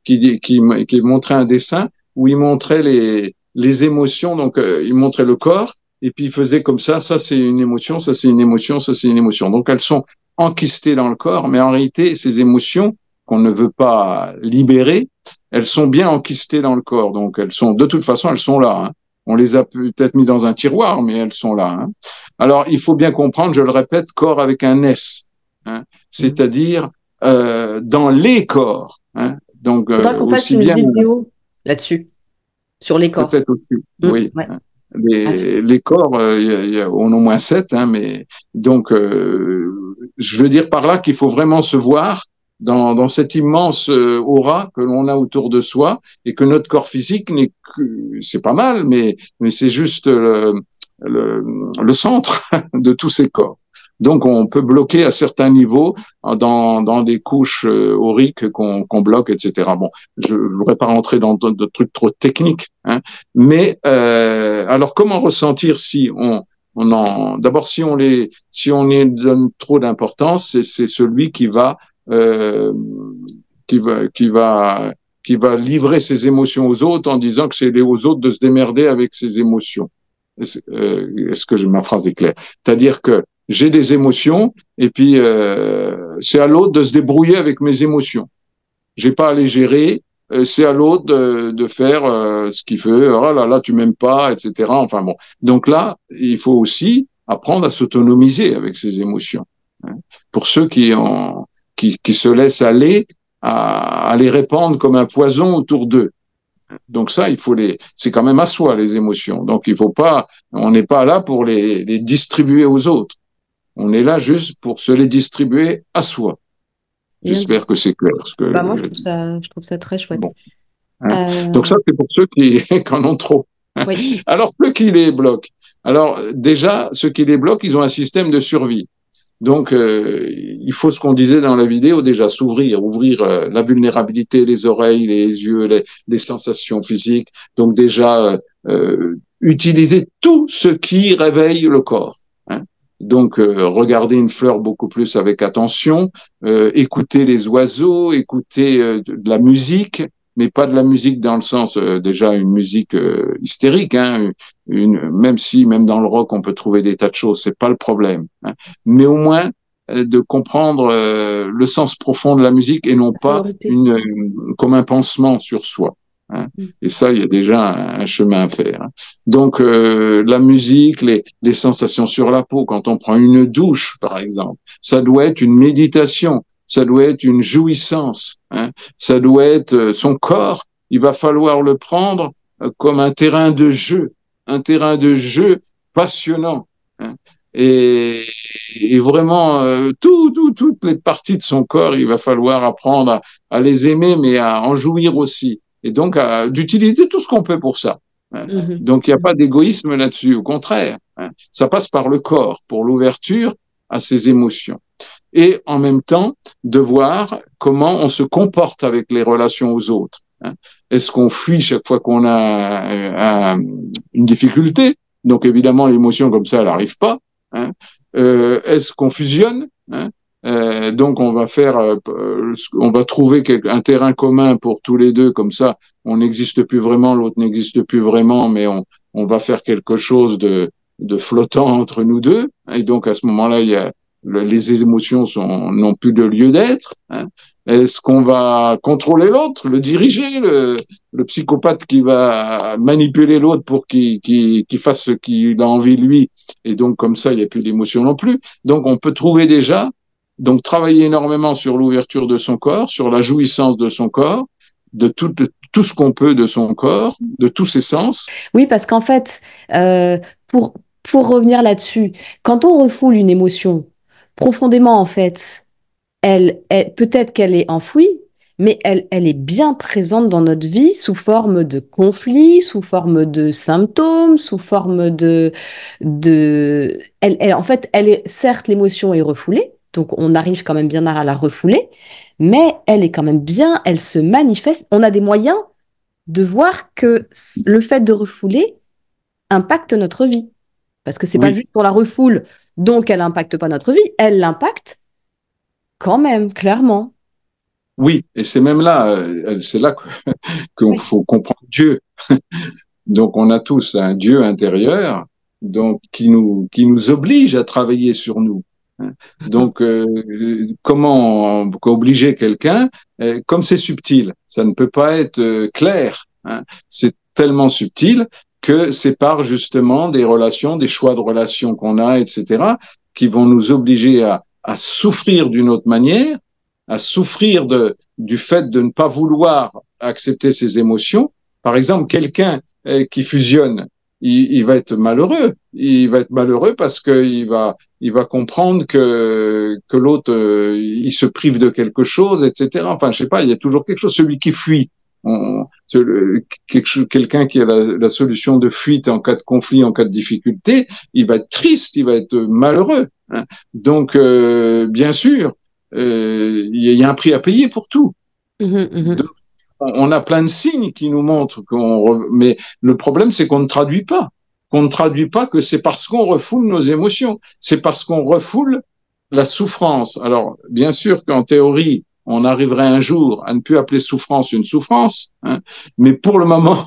qui montrait un dessin où il montrait les émotions. Donc il montrait le corps et puis il faisait comme ça c'est une émotion, ça c'est une émotion, ça c'est une émotion. Donc elles sont enquistées dans le corps, mais en réalité ces émotions qu'on ne veut pas libérer, elles sont bien enquistées dans le corps. Donc elles sont de toute façon elles sont là, hein. On les a peut-être mis dans un tiroir, mais elles sont là, hein. Alors il faut bien comprendre, je le répète, corps avec un S, hein, Mhm. c'est-à-dire dans les corps, hein, donc Faudra qu'on fasse aussi une bien vidéo. là-dessus, sur les corps. peut-être aussi, oui. Ouais. Ah, Les corps, on a au moins 7, hein, mais donc, je veux dire par là qu'il faut vraiment se voir dans cette immense aura que l'on a autour de soi et que notre corps physique n'est que, c'est pas mal, mais c'est juste le, le centre de tous ces corps. Donc, on peut bloquer à certains niveaux dans des couches auriques qu'on bloque, etc. Bon, je ne voudrais pas rentrer dans de trucs trop techniques, hein, mais alors comment ressentir si d'abord si on y donne trop d'importance, c'est celui euh, qui va qui va qui va livrer ses émotions aux autres en disant que c'est aux autres de se démerder avec ses émotions. Est-ce que ma phrase est claire? C'est-à-dire que j'ai des émotions et puis c'est à l'autre de se débrouiller avec mes émotions. J'ai pas à les gérer, c'est à l'autre de faire ce qu'il veut. Oh là là, tu m'aimes pas, etc. Enfin bon. Donc là, il faut aussi apprendre à s'autonomiser avec ses émotions. Hein. Pour ceux qui se laissent aller à les répandre comme un poison autour d'eux. Donc ça, c'est quand même à soi les émotions. Donc il faut pas, on n'est pas là pour les distribuer aux autres. On est là juste pour se les distribuer à soi. bien J'espère dit. que c'est clair. Bah, moi, je trouve ça très chouette. Bon. Hein. Donc Euh, ça, c'est pour ceux qui en ont trop. oui, Alors ceux qui les bloquent. Alors déjà, ceux qui les bloquent, ils ont un système de survie. Donc il faut ce qu'on disait dans la vidéo déjà, ouvrir la vulnérabilité, les oreilles, les yeux, les sensations physiques. Donc déjà utiliser tout ce qui réveille le corps. Hein. Donc regarder une fleur beaucoup plus avec attention, écouter les oiseaux, écouter de la musique, mais pas de la musique dans le sens déjà une musique hystérique, hein, même dans le rock on peut trouver des tas de choses, c'est pas le problème. Hein, mais au moins de comprendre le sens profond de la musique et non la pas sonorité. comme un pansement sur soi. Hein. Mm. Et ça, il y a déjà un chemin à faire. Hein. Donc la musique, les sensations sur la peau, quand on prend une douche, par exemple, ça doit être une méditation, ça doit être une jouissance, hein. Ça doit être son corps. Il va falloir le prendre comme un terrain de jeu passionnant. Hein. Et, et vraiment, toutes les parties de son corps, il va falloir apprendre à les aimer, mais à en jouir aussi. Et donc, d'utiliser tout ce qu'on peut pour ça. Hein. Mhm. Donc, il n'y a pas d'égoïsme là-dessus, au contraire. Hein. Ça passe par le corps, pour l'ouverture à ses émotions. Et en même temps, de voir comment on se comporte avec les relations aux autres. Hein. Est-ce qu'on fuit chaque fois qu'on a une difficulté? Donc, évidemment, l'émotion comme ça, elle n'arrive pas. Hein. Est-ce qu'on fusionne? Hein? Donc on va trouver un terrain commun pour tous les deux, comme ça, on n'existe plus vraiment, l'autre n'existe plus vraiment, mais on va faire quelque chose de flottant entre nous deux. Et donc à ce moment-là, les émotions n'ont plus de lieu d'être. Hein. Est-ce qu'on va contrôler l'autre, le diriger, le psychopathe qui va manipuler l'autre pour qu'il fasse ce qu'il a envie lui, et donc comme ça, il n'y a plus d'émotion non plus. Donc on peut trouver déjà, donc travailler énormément sur l'ouverture de son corps, sur la jouissance de son corps, de tout ce qu'on peut de son corps, de tous ses sens. Oui, parce qu'en fait, pour, pour revenir là-dessus, quand on refoule une émotion, profondément, en fait, peut-être qu'elle est enfouie, mais elle est bien présente dans notre vie sous forme de conflits, sous forme de symptômes, sous forme en fait, certes, l'émotion est refoulée, donc on arrive quand même bien à la refouler, mais elle est quand même bien, elle se manifeste. On a des moyens de voir que le fait de refouler impacte notre vie. Parce que c'est pas Oui, juste qu'on la refoule, donc elle impacte pas notre vie, elle l'impacte quand même, clairement. oui, et c'est là qu'il Oui. faut comprendre Dieu. Donc, on a tous un Dieu intérieur, donc qui nous oblige à travailler sur nous. Hein. Mm. Donc, comment obliger quelqu'un, comme c'est subtil, ça ne peut pas être clair. Hein. C'est tellement subtil que c'est par justement des relations, des choix de relations qu'on a, etc., qui vont nous obliger à souffrir d'une autre manière, à souffrir du fait de ne pas vouloir accepter ces émotions Par exemple, quelqu'un qui fusionne, il va être malheureux. Il va être malheureux parce il va comprendre que l'autre, il se prive de quelque chose, etc. Enfin, je sais pas, il y a toujours quelque chose. Celui qui fuit, quelqu'un qui a la solution de fuite en cas de conflit, en cas de difficulté, il va être triste, il va être malheureux. Hein. Donc, bien sûr, il y a un prix à payer pour tout. Mhm, Donc, mhm. on a plein de signes qui nous montrent mais le problème, c'est qu'on ne traduit pas. Qu'on ne traduit pas que c'est parce qu'on refoule nos émotions. C'est parce qu'on refoule la souffrance. Alors, bien sûr qu'en théorie, on arriverait un jour à ne plus appeler souffrance une souffrance, hein, mais pour le moment,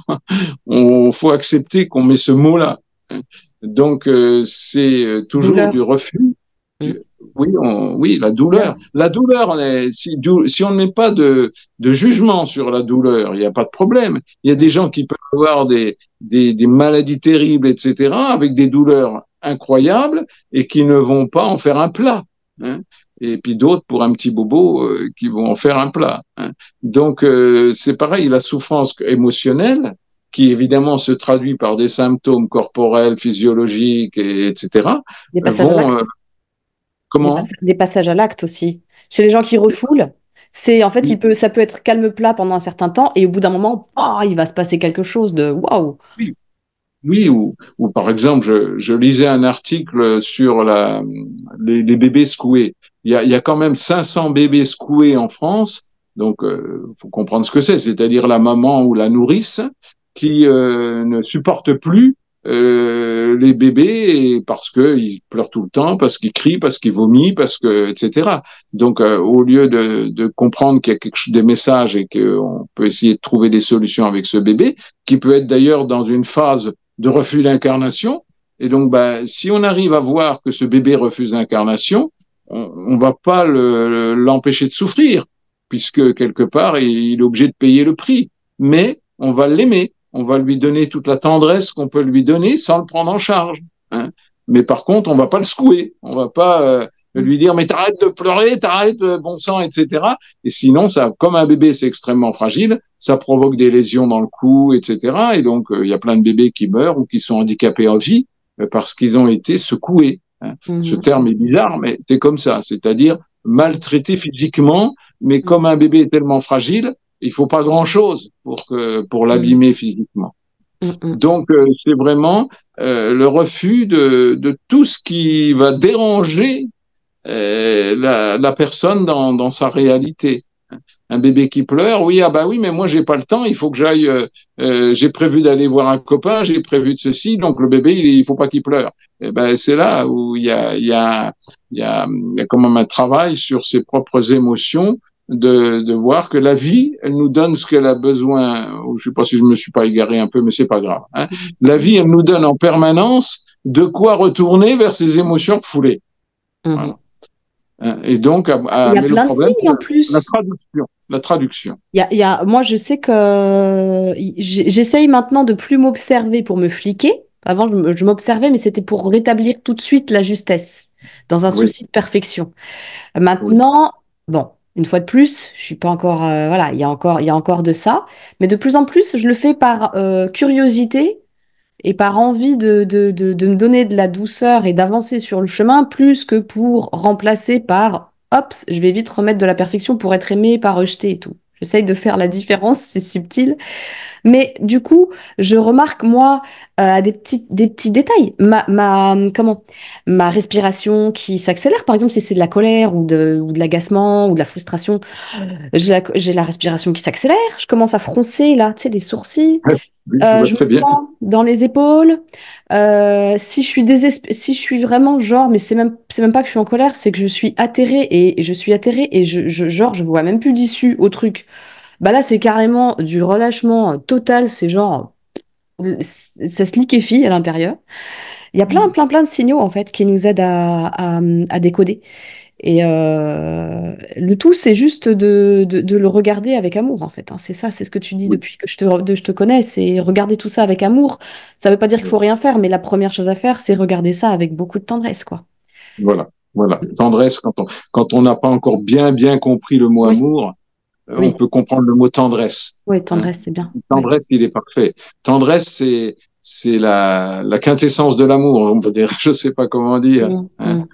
il faut accepter qu'on met ce mot-là. Hein. Donc, c'est toujours du Douleur. refus. Mm. Oui, oui, la Bien. douleur. La douleur, si on ne met pas de jugement sur la douleur, il n'y a pas de problème. Il y a des gens qui peuvent avoir des maladies terribles, etc., avec des douleurs incroyables et qui ne vont pas en faire un plat. Hein. Et puis d'autres, pour un petit bobo, qui vont en faire un plat. Hein. Donc, c'est pareil, la souffrance émotionnelle, qui évidemment se traduit par des symptômes corporels, physiologiques, etc., Des passages à vont, l'acte. comment? Des passages à l'acte aussi. Chez les gens qui refoulent, c'est en fait, ça peut être calme plat pendant un certain temps et au bout d'un moment, oh, il va se passer quelque chose de waouh. Oui, oui, ou par exemple, je lisais un article sur les bébés secoués. Il y a quand même 500 bébés secoués en France, donc faut comprendre ce que c'est, c'est-à-dire la maman ou la nourrice qui ne supporte plus les bébés parce qu'ils pleurent tout le temps, parce qu'ils crient, parce qu'ils vomissent, etc. Donc, au lieu de comprendre qu'il y a des messages et qu'on peut essayer de trouver des solutions avec ce bébé, qui peut être d'ailleurs dans une phase de refus d'incarnation. Et donc, ben, si on arrive à voir que ce bébé refuse l'incarnation, on va pas l'empêcher de souffrir, puisque quelque part, il est obligé de payer le prix. Mais on va l'aimer, on va lui donner toute la tendresse qu'on peut lui donner sans le prendre en charge. Hein. Mais par contre, on va pas le secouer, on va pas lui dire mais t'arrêtes de pleurer, t'arrêtes bon sang, etc. Et sinon, ça, comme un bébé c'est extrêmement fragile, ça provoque des lésions dans le cou, etc. Et donc, il y a plein de bébés qui meurent ou qui sont handicapés en vie parce qu'ils ont été secoués. Hein. Ce Mhm, terme est bizarre, mais c'est comme ça, c'est-à-dire maltraités physiquement, mais mhm, comme un bébé est tellement fragile, il faut pas grand-chose pour mhm, l'abîmer physiquement. mhm, Donc, c'est vraiment le refus de tout ce qui va déranger la personne dans sa réalité. Un bébé qui pleure, oui, ah bah oui, mais moi j'ai pas le temps, il faut que j'aille, j'ai prévu d'aller voir un copain, j'ai prévu de ceci, donc le bébé, il faut pas qu'il pleure. Et ben c'est là où il y a quand même un travail sur ses propres émotions, de voir que la vie, elle nous donne ce qu'elle a besoin. Je sais pas si je me suis pas égaré un peu, mais c'est pas grave. Hein. La mhm, vie, elle nous donne en permanence de quoi retourner vers ses émotions refoulées. mhm. Voilà. Et donc, Il y a mais le plein de problème, c'est signes en la plus. traduction. La traduction. Moi, je sais que j'essaye maintenant de plus m'observer pour me fliquer. Avant, je m'observais, mais c'était pour rétablir tout de suite la justesse, dans un Oui, souci de perfection. oui. Maintenant, bon, une fois de plus, je suis pas encore, voilà, il y a encore de ça, mais de plus en plus, je le fais par curiosité et par envie de me donner de la douceur et d'avancer sur le chemin, plus que pour remplacer par, hop, je vais vite remettre de la perfection pour être aimé, pas rejeté et tout. J'essaye de faire la différence, c'est subtil, mais du coup, je remarque, moi, des petits détails. Ma respiration qui s'accélère, par exemple, si c'est de la colère ou de l'agacement ou de la frustration, j'ai la respiration qui s'accélère. Je commence à froncer, là, tu sais, les sourcils. Oui, je vois Je me très bien. prends dans les épaules. Si je suis vraiment genre, mais c'est même pas que je suis en colère, c'est que je suis atterrée et je suis atterrée et genre, je vois même plus d'issue au truc. Bah là, c'est carrément du relâchement total. C'est genre, ça se liquéfie à l'intérieur. Il y a plein de signaux en fait qui nous aident à décoder. Et le tout, c'est juste de le regarder avec amour en fait. Hein. C'est ça, c'est ce que tu dis Oui, depuis que je te connais. C'est regarder tout ça avec amour. Ça veut pas dire qu'il faut rien faire, mais la première chose à faire, c'est regarder ça avec beaucoup de tendresse, quoi. voilà, voilà. Tendresse quand on n'a pas encore bien compris le mot Oui. amour. on Oui, peut comprendre le mot tendresse. oui, Hein. tendresse, c'est bien. Oui. Tendresse, il est parfait. Tendresse, c'est la quintessence de l'amour, on peut dire. Je sais pas comment dire. Mm, Hein. mm.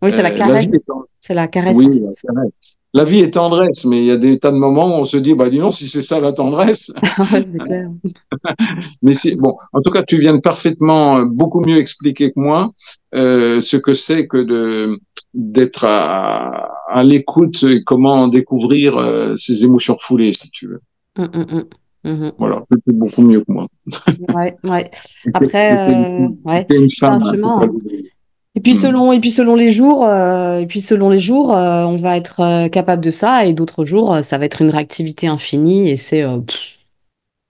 Oui, c'est la La vie est caresse. C'est la caresse, oui, en fait. la tendresse. La vie est tendresse, mais il y a des tas de moments où on se dit, bah dis donc, si c'est ça la tendresse. Ouais, c'est clair. Mais si, bon, en tout cas, tu viens de parfaitement, beaucoup mieux expliquer que moi ce que c'est que d'être à l'écoute et comment découvrir ces émotions refoulées, si tu veux. Mm, mm, mm. Mhm. Voilà, c'est beaucoup mieux que moi. Ouais, ouais. Et Après, ouais, t'es une c'est un femme, hein, faut chemin, pas hein. l'oublier. Hmm. Et puis selon les jours, on va être capable de ça, et d'autres jours, ça va être une réactivité infinie, et c'est,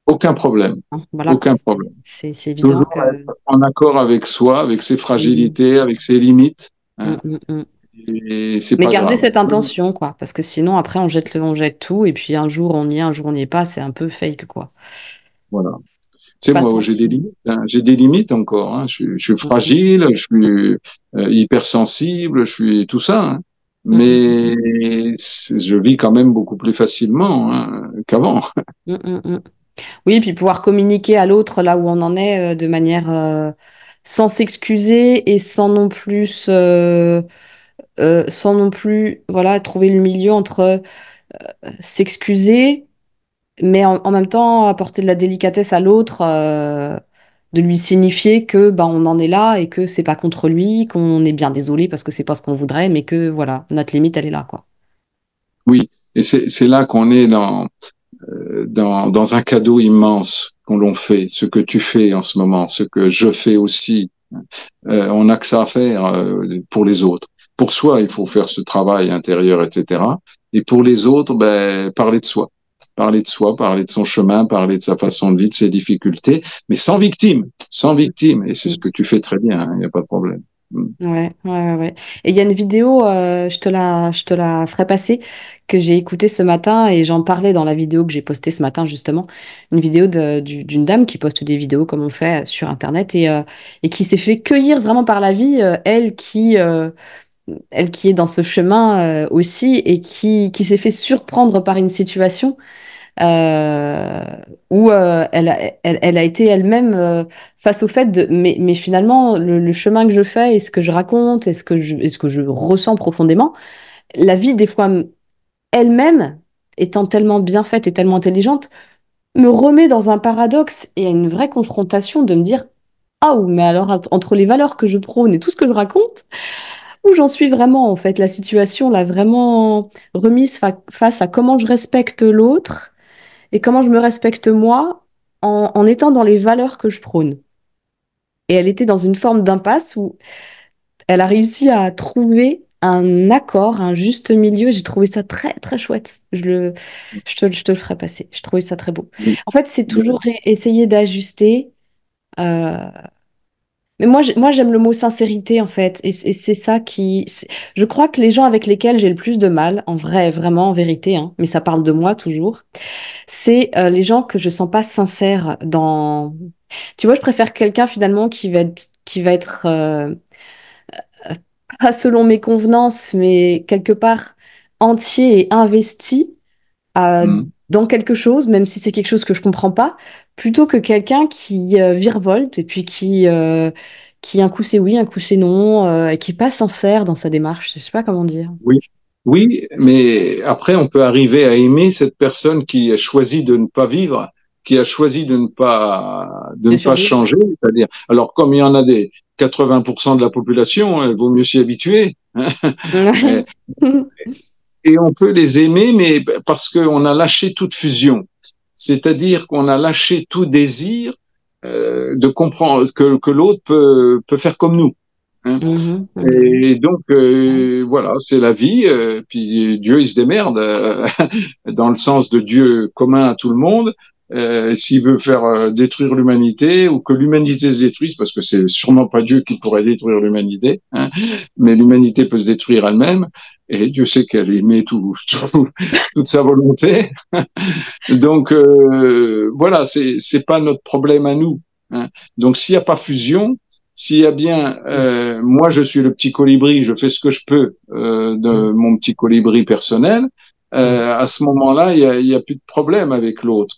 Aucun problème, voilà quoi. aucun problème. C'est évident Toujours que. être en accord avec soi, avec ses Mhm. fragilités, avec ses limites, Mm, hein, mm, mm. et c'est Mais pas garder grave. cette intention, quoi, parce que sinon après on jette tout, et puis un jour on y est, un jour on n'y est pas, c'est un peu fake, quoi. Voilà. Faut Tu sais, pas te moi, j'ai des mentir. limites, hein. J'ai des limites encore, hein. Je suis Mm, mm, fragile, je suis hypersensible, je suis tout ça, hein. mm, mm, Mais je vis quand même beaucoup plus facilement, hein, qu'avant. mm, mm, mm. Oui, puis pouvoir communiquer à l'autre là où on en est, de manière, sans s'excuser, et sans non plus, voilà, trouver le milieu entre s'excuser, mais en même temps apporter de la délicatesse à l'autre, de lui signifier que ben on en est là, et que c'est pas contre lui, qu'on est bien désolé parce que c'est pas ce qu'on voudrait, mais que voilà, notre limite elle est là, quoi. Oui, et c'est là qu'on est dans un cadeau immense qu'on l'on fait, ce que tu fais en ce moment, ce que je fais aussi. On n'a que ça à faire pour les autres. Pour soi, il faut faire ce travail intérieur, etc. Et pour les autres, ben, parler de soi. Parler de soi, parler de son chemin, parler de sa façon de vivre, de ses difficultés, mais sans victime, sans victime. Et c'est ce que tu fais très bien, il n'y a pas de problème. Mm. Ouais, ouais, ouais, ouais. Et il y a une vidéo, je te la ferai passer, que j'ai écoutée ce matin, et j'en parlais dans la vidéo que j'ai postée ce matin, justement. Une vidéo d'une dame qui poste des vidéos comme on fait sur Internet, et qui s'est fait cueillir vraiment par la vie, elle qui est dans ce chemin, aussi, et qui s'est fait surprendre par une situation, euh, où, elle a été elle-même, face au fait de, mais finalement, le chemin que je fais, et ce que je raconte, et ce que je ressens profondément, la vie, des fois, elle-même, étant tellement bien faite et tellement intelligente, me remet dans un paradoxe et une vraie confrontation, de me dire, ah, mais alors, entre les valeurs que je prône et tout ce que je raconte, où j'en suis vraiment, en fait, la situation l'a vraiment remise face à comment je respecte l'autre, et comment je me respecte moi, en étant dans les valeurs que je prône. Et elle était dans une forme d'impasse où elle a réussi à trouver un accord, un juste milieu. J'ai trouvé ça très, très chouette. Je te le ferai passer. Je trouvais ça très beau. En fait, c'est toujours essayer d'ajuster. euh, Mais moi, j'aime le mot sincérité, en fait. Et c'est ça je crois que les gens avec lesquels j'ai le plus de mal, en vrai, vraiment, en vérité, hein, mais ça parle de moi toujours, c'est, les gens que je sens pas sincères dans. Tu vois, je préfère quelqu'un finalement qui va être, pas selon mes convenances, mais quelque part entier et investi, Mm. dans quelque chose, même si c'est quelque chose que je comprends pas, plutôt que quelqu'un qui, virevolte, et puis qui un coup c'est oui, un coup c'est non, et qui est pas sincère dans sa démarche. Je sais pas comment dire. Oui, oui, mais après, on peut arriver à aimer cette personne qui a choisi de ne pas vivre, qui a choisi de De ne pas survivre. changer. C'est-à-dire, alors comme il y en a des 80% de la population, il vaut mieux s'y habituer, hein. Ouais. Et on peut les aimer, mais parce qu'on a lâché toute fusion. C'est-à-dire qu'on a lâché tout désir de comprendre que l'autre peut faire comme nous. Hein. Mhm, mhm. Et donc, Ouais. voilà, c'est la vie. Puis Dieu, il se démerde, dans le sens de Dieu commun à tout le monde. S'il veut faire détruire l'humanité ou que l'humanité se détruise, parce que c'est sûrement pas Dieu qui pourrait détruire l'humanité, hein, mais l'humanité peut se détruire elle-même. Et Dieu sait qu'elle émet toute sa volonté. Donc voilà, c'est pas notre problème à nous. Hein. Donc s'il n'y a pas fusion, s'il y a bien, moi je suis le petit colibri, je fais ce que je peux de mon petit colibri personnel, à ce moment-là, il y a plus de problème avec l'autre.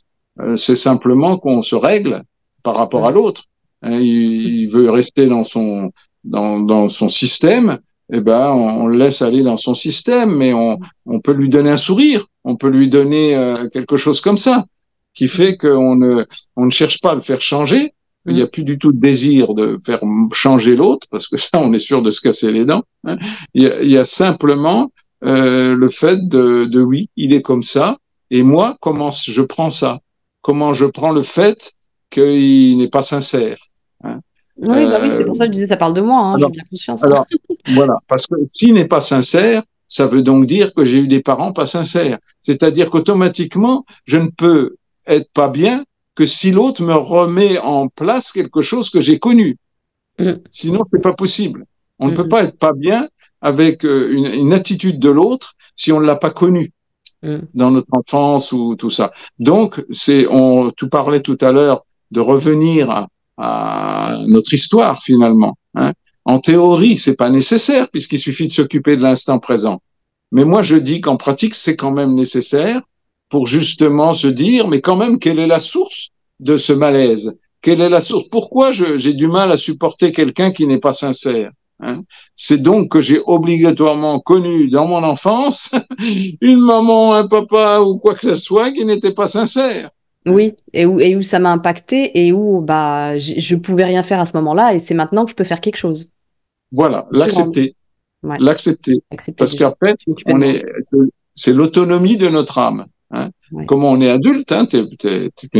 C'est simplement qu'on se règle par rapport à l'autre. Hein, il veut rester dans son système, eh ben, on le laisse aller dans son système, mais on peut lui donner un sourire, on peut lui donner quelque chose comme ça, qui fait on ne cherche pas à le faire changer. Il n'y a plus du tout de désir de faire changer l'autre, parce que ça, on est sûr de se casser les dents. Hein. Il y a simplement le fait de oui, il est comme ça, et moi, comment je prends ça? Comment je prends le fait qu'il n'est pas sincère? Hein. Oui, bah oui, c'est pour ça que je disais ça parle de moi, hein, j'ai Alors, bien conscience. Hein. alors, voilà, parce que s'il n'est pas sincère, ça veut donc dire que j'ai eu des parents pas sincères. C'est-à-dire qu'automatiquement, je ne peux être pas bien que si l'autre me remet en place quelque chose que j'ai connu. Mm, Sinon, c'est pas possible. On ne peut mm, pas être pas bien avec une attitude de l'autre si on ne l'a pas connu mm, dans notre enfance ou tout ça. Donc, tu parlais tout à l'heure de revenir à notre histoire finalement. Hein. En théorie, c'est pas nécessaire puisqu'il suffit de s'occuper de l'instant présent. Mais moi, je dis qu'en pratique, c'est quand même nécessaire pour justement se dire, mais quand même, quelle est la source de ce malaise? Quelle est la source? Pourquoi j'ai du mal à supporter quelqu'un qui n'est pas sincère? Hein. C'est donc que j'ai obligatoirement connu dans mon enfance une maman, un papa ou quoi que ce soit qui n'était pas sincère. Hein. oui, et où ça m'a impacté et où bah, je pouvais rien faire à ce moment-là et c'est maintenant que je peux faire quelque chose. Voilà, Je suis rendue. l'accepter, Ouais, l'accepter. accepter Parce déjà. qu'après, Je m'occupe de moi. c'est l'autonomie de notre âme. Hein. Ouais. Comme on est adulte, hein, tu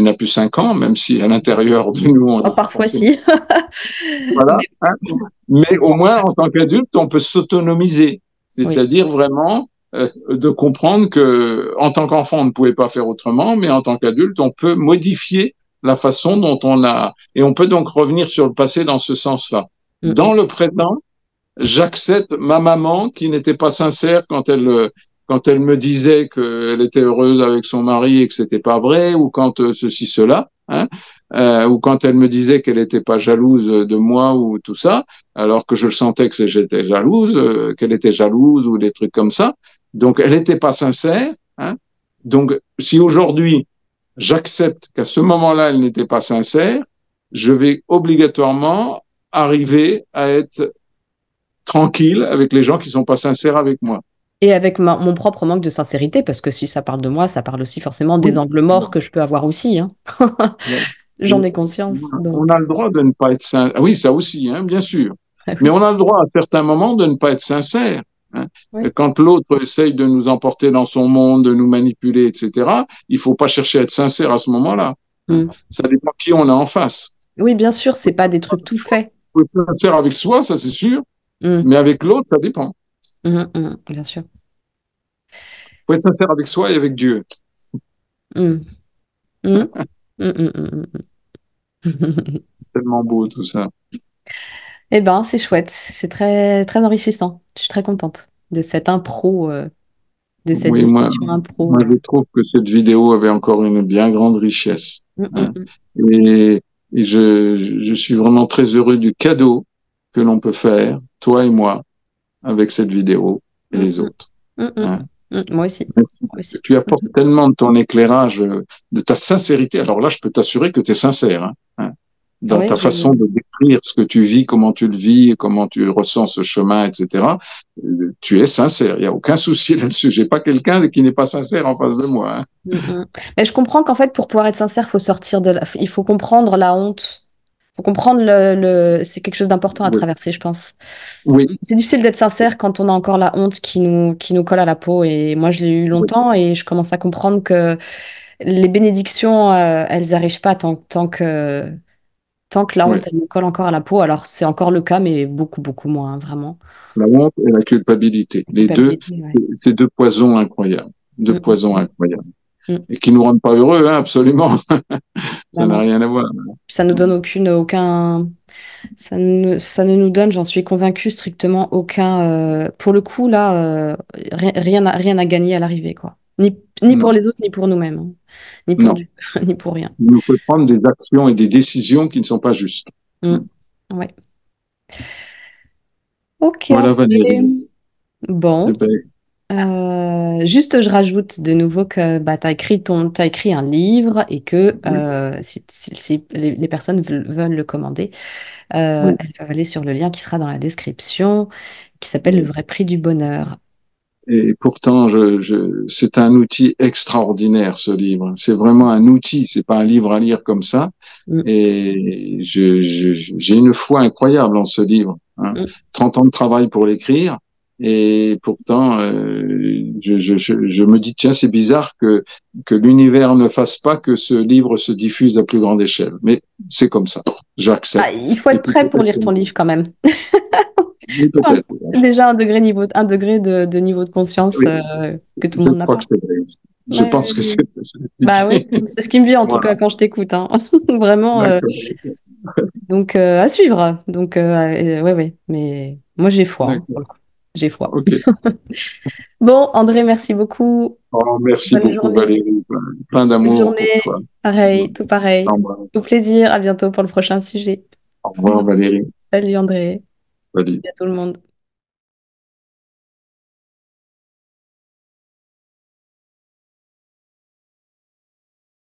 n'as plus 5 ans, même si à l'intérieur de nous, on Oh, a parfois, forcément. si. Voilà. Mais Hein. bon, Mais c'est au grand. moins, en tant qu'adulte, on peut s'autonomiser. Oui. C'est-à-dire vraiment de comprendre que, en tant qu'enfant, on ne pouvait pas faire autrement, mais en tant qu'adulte, on peut modifier la façon dont on a, et on peut donc revenir sur le passé dans ce sens-là. Mm, mm. Dans le présent, j'accepte ma maman qui n'était pas sincère quand elle me disait qu'elle était heureuse avec son mari et que c'était pas vrai, ou quand ceci, cela, hein, ou quand elle me disait qu'elle n'était pas jalouse de moi ou tout ça, alors que je le sentais que j'étais jalouse, qu'elle était jalouse ou des trucs comme ça. Donc, elle n'était pas sincère. Hein. Donc, si aujourd'hui, j'accepte qu'à ce moment-là, elle n'était pas sincère, je vais obligatoirement arriver à être tranquille avec les gens qui sont pas sincères avec moi. Et avec mon propre manque de sincérité, parce que si ça parle de moi, ça parle aussi forcément des Oui, angles morts que je peux avoir aussi. Hein. voilà. J'en ai conscience. On Donc, a le droit de ne pas être sincère. Ah oui, ça aussi, hein, bien sûr. Mais oui. on a le droit à certains moments de ne pas être sincère. Hein. Oui. Quand l'autre essaye de nous emporter dans son monde, de nous manipuler, etc., il faut pas chercher à être sincère à ce moment-là. Hein. Mm. Ça dépend qui on a en face. Oui, bien sûr, Il c'est pas des trucs tout faits. faut être sincère avec soi, ça c'est sûr, Mm. mais avec l'autre, ça dépend. Bien sûr. Il faut être sincère avec soi et avec Dieu. Mm. Mm. Mm. Tellement beau tout ça. Eh ben, c'est chouette. C'est très, très enrichissant. Je suis très contente de cette impro, de cette Oui, discussion impro. moi, je trouve que cette vidéo avait encore une bien grande richesse. Mm, mm, Hein. mm. Et, je suis vraiment très heureux du cadeau que l'on peut faire, toi et moi, avec cette vidéo et Mm, les mm, autres. mm, mm. Hein. Moi aussi. Merci. Moi aussi. Tu apportes tellement de ton éclairage, de ta sincérité. Alors là, je peux t'assurer que tu es sincère. Hein. Hein. Dans Ouais, ta façon de décrire ce que tu vis, comment tu le vis, comment tu ressens ce chemin, etc. Tu es sincère. Il n'y a aucun souci là-dessus. J'ai pas quelqu'un qui n'est pas sincère en face de moi. Hein. Mm, mm. Mais je comprends qu'en fait, pour pouvoir être sincère, faut sortir de il faut comprendre la honte. Faut comprendre c'est quelque chose d'important à Oui. traverser, je pense. Oui. C'est difficile d'être sincère quand on a encore la honte qui nous colle à la peau. Et moi, je l'ai eu Oui. longtemps et je commence à comprendre que les bénédictions, elles n'arrivent pas tant que la Oui. honte, elle nous colle encore à la peau. Alors, c'est encore le cas, mais beaucoup, beaucoup moins, vraiment. La honte et la culpabilité. Les deux, Culpabilité, ouais. c'est deux poisons incroyables. Deux Mm, poisons mm, incroyables. mm, mm. Et qui nous rendent pas heureux, hein, absolument. Bah Ça n'a non. rien à voir. Ça nous donne aucun, ça ne nous donne, j'en suis convaincue, strictement aucun. Pour le coup, là, rien à gagner à l'arrivée, quoi. Ni pour Non, les autres, ni pour nous-mêmes, hein. Ni pour non. Dieu, ni pour rien. Il nous faut prendre des actions et des décisions qui ne sont pas justes. Mm. Ouais. Ok, Voilà, ok. Valérie. Eh Bon, ben, Juste, je rajoute de nouveau que bah, t'as écrit un livre et que Oui, si les personnes veulent le commander, oui, elles peuvent aller sur le lien qui sera dans la description, qui s'appelle Le oui. vrai prix du bonheur. Et pourtant, c'est un outil extraordinaire, ce livre. C'est vraiment un outil, c'est pas un livre à lire comme ça. Mm, Et j'ai une foi incroyable en ce livre, hein. mm. 30 ans de travail pour l'écrire. Et pourtant, je me dis, tiens, c'est bizarre que l'univers ne fasse pas que ce livre se diffuse à plus grande échelle. Mais c'est comme ça. Ah, J'accepte. il faut Et être puis prêt pour peut-être lire ton livre quand même. oui, peut-être. Déjà un degré de niveau de conscience Oui, que tout le je monde n'a crois pas. que c'est vrai. Je Ouais, pense ouais, que ouais. c'est Bah oui, justifié. c'est ce qui me vient en tout Voilà. cas quand je t'écoute, hein. Vraiment. D'accord. Donc à suivre. Donc ouais, ouais. Mais moi j'ai foi, hein, pour D'accord. le coup. J'ai foi. OK. Bon, André, merci beaucoup. Oh, merci Bonne beaucoup, journée. Valérie. Plein Bonne d'amour pour journée. toi. Pareil, tout pareil. Au revoir. Au plaisir. À bientôt pour le prochain sujet. Au revoir, Valérie. Salut André. Salut. À tout le monde.